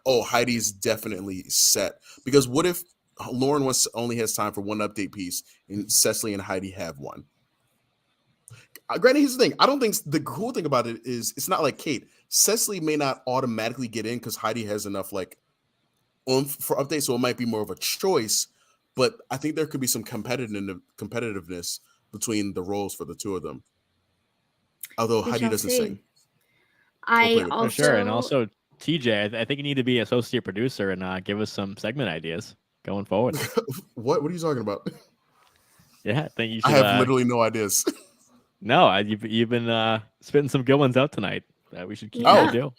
oh, Heidi's definitely set. Because what if Lauren only has time for 1 update piece and Cecily and Heidi have one? Granted, here's the thing. I don't think the cool thing about it is it's not like Kate. Cecily may not automatically get in because Heidi has enough like oomph for updates, so it might be more of a choice. But I think there could be some competitiveness between the roles for the 2 of them. Although We Heidi shall doesn't see. sing. I with For sure. And also, also TJ, I think you need to be associate producer and give us some segment ideas going forward. What are you talking about? Yeah, I think you should. I have literally no ideas. No, you've been spitting some good ones out tonight that we should keep Yeah. to do.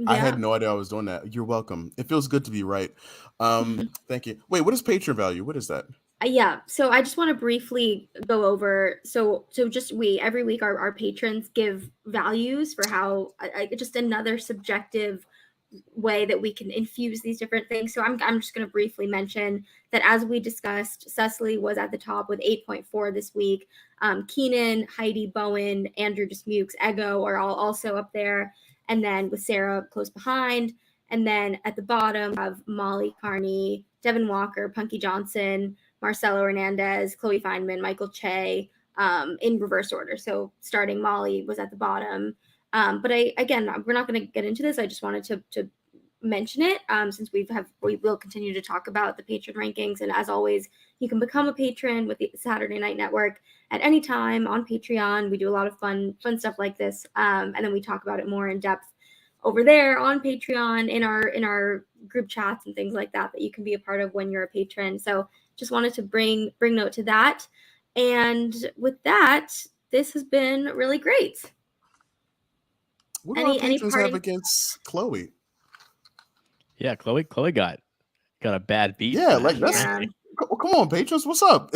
I yeah. had no idea I was doing that. You're welcome. It feels good to be right. Thank you. Wait, what is Patreon value? What is that? Yeah, so I just want to briefly go over. So just every week our patrons give values for how just another subjective way that we can infuse these different things. So I'm just going to briefly mention that as we discussed, Cecily was at the top with 8.4 this week. Keenan, Heidi, Bowen, Andrew Dismukes, Ego are all also up there, and then with Sarah close behind. And then at the bottom, we have Molly Carney, Devin Walker, Punky Johnson, Marcelo Hernandez, Chloe Feynman, Michael Che, in reverse order. So starting Molly was at the bottom. But we're not going to get into this. I just wanted to mention it since we will continue to talk about the patron rankings. And as always, you can become a patron with the Saturday Night Network at any time on Patreon. We do a lot of fun stuff like this, and then we talk about it more in depth over there on Patreon in our group chats and things like that you can be a part of when you're a patron. So just wanted to bring note to that. And with that, this has been really great. What do our patrons have against Chloe? Yeah, Chloe got a bad beat. Yeah, like that's come on, patrons. What's up?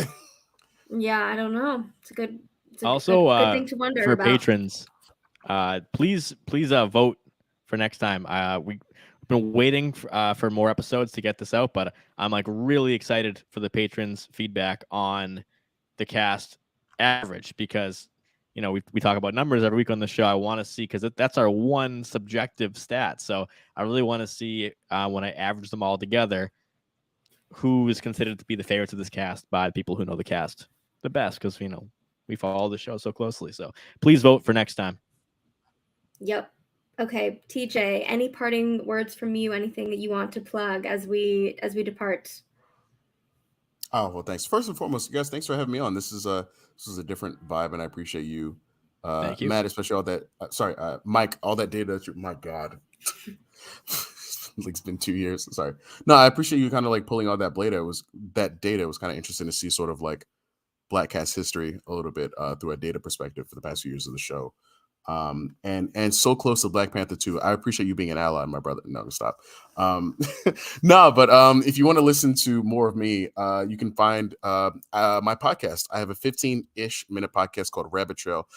Yeah, I don't know. It's a good good thing to wonder for about. patrons. Please vote for next time. We've been waiting for more episodes to get this out, but I'm like really excited for the patrons' feedback on the cast average because we talk about numbers every week on the show. I want to see because that's our one subjective stat. So I really want to see when I average them all together, who is considered to be the favorites of this cast by the people who know the cast the best because we follow the show so closely. So please vote for next time. Yep. Okay, TJ, any parting words from you? Anything that you want to plug as we depart? Oh well, thanks. First and foremost, guys, thanks for having me on. This is a different vibe, and I appreciate you, Thank you. Matt, especially all that. Mike, all that data that my God, like it's been 2 years. Sorry, no, I appreciate you kind of like pulling all that data. It was kind of interesting to see sort of like Black cast history a little bit through a data perspective for the past few years of the show. And so close to Black Panther 2. I appreciate you being an ally, my brother. No, stop. No, but if you want to listen to more of me, you can find my podcast. I have a 15-ish minute podcast called Rabbit Trail.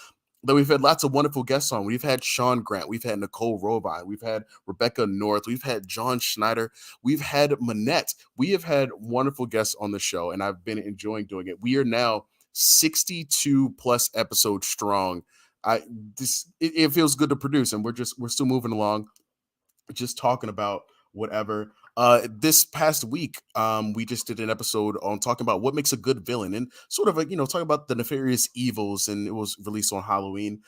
that we've had lots of wonderful guests on. We've had Sean Grant, we've had Nicole Rovine, we've had Rebecca North, we've had John Schneider, we've had Manette. We have had wonderful guests on the show, and I've been enjoying doing it. We are now 62 plus episodes strong. It feels good to produce, and we're still moving along, just talking about whatever. This past week, we just did an episode on talking about what makes a good villain, and sort of talking about the nefarious evils, and it was released on Halloween.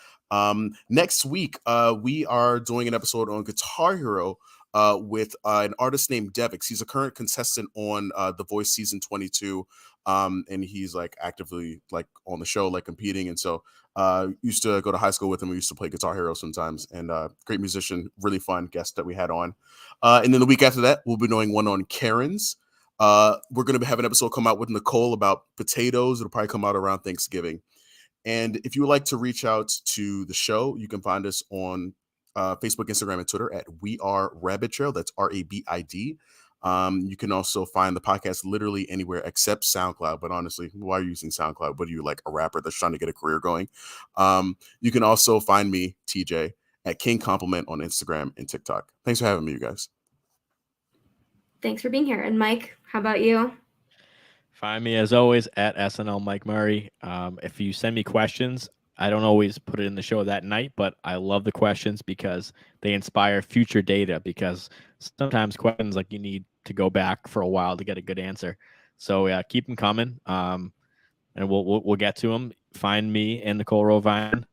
Next week, we are doing an episode on Guitar Hero with an artist named Devix. He's a current contestant on The Voice season 22, and he's like actively like on the show, like competing, and so used to go to high school with him. We used to play Guitar Hero sometimes, and great musician, really fun guest that we had on. And then the week after that, we'll be doing one on Karens. We're going to have an episode come out with Nicole about potatoes. It'll probably come out around Thanksgiving. And if you would like to reach out to the show, you can find us on Facebook, Instagram, and Twitter at We Are Rabbit Trail. That's RABID. You can also find the podcast literally anywhere except SoundCloud. But honestly, why are you using SoundCloud? What are you, like a rapper that's trying to get a career going? You can also find me, TJ, at King Compliment on Instagram and TikTok. Thanks for having me, you guys. Thanks for being here. And Mike, how about you? Find me as always at SNL Mike Murray. If you send me questions, I don't always put it in the show that night, but I love the questions because they inspire future data, because sometimes questions like you need to go back for a while to get a good answer. So yeah, keep them coming. And we'll get to them. Find me and Nicole Rovine,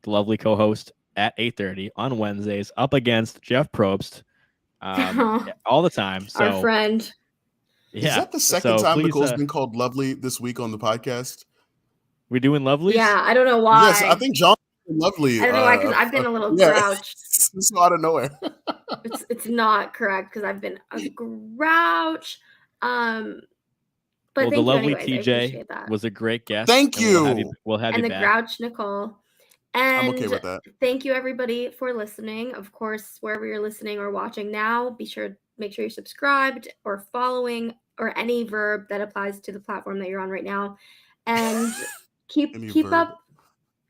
the lovely co-host, at 8:30 on Wednesdays, up against Jeff Probst all the time. So our friend. yeah. Is that the second time please, Nicole's been called lovely this week on the podcast? We're doing lovelies? Yeah, I don't know why. Yes, I think John lovely. I don't know why, because I've been a little grouched. It's out of nowhere. It's not correct, because I've been a grouch. But well, thank the lovely you anyways. I appreciate TJ that. was a great guest. Thank and you. We'll have and you the back. grouch Nicole. And I'm okay with that. Thank you everybody for listening. Of course, wherever you're listening or watching now, make sure you're subscribed or following, or any verb that applies to the platform that you're on right now. And keep up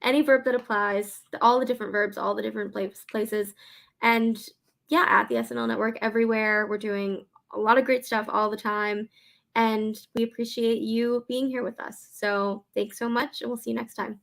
any verb that applies, all the different verbs, all the different places. And yeah, at the SNL Network, everywhere. We're doing a lot of great stuff all the time. And we appreciate you being here with us. So thanks so much, and we'll see you next time.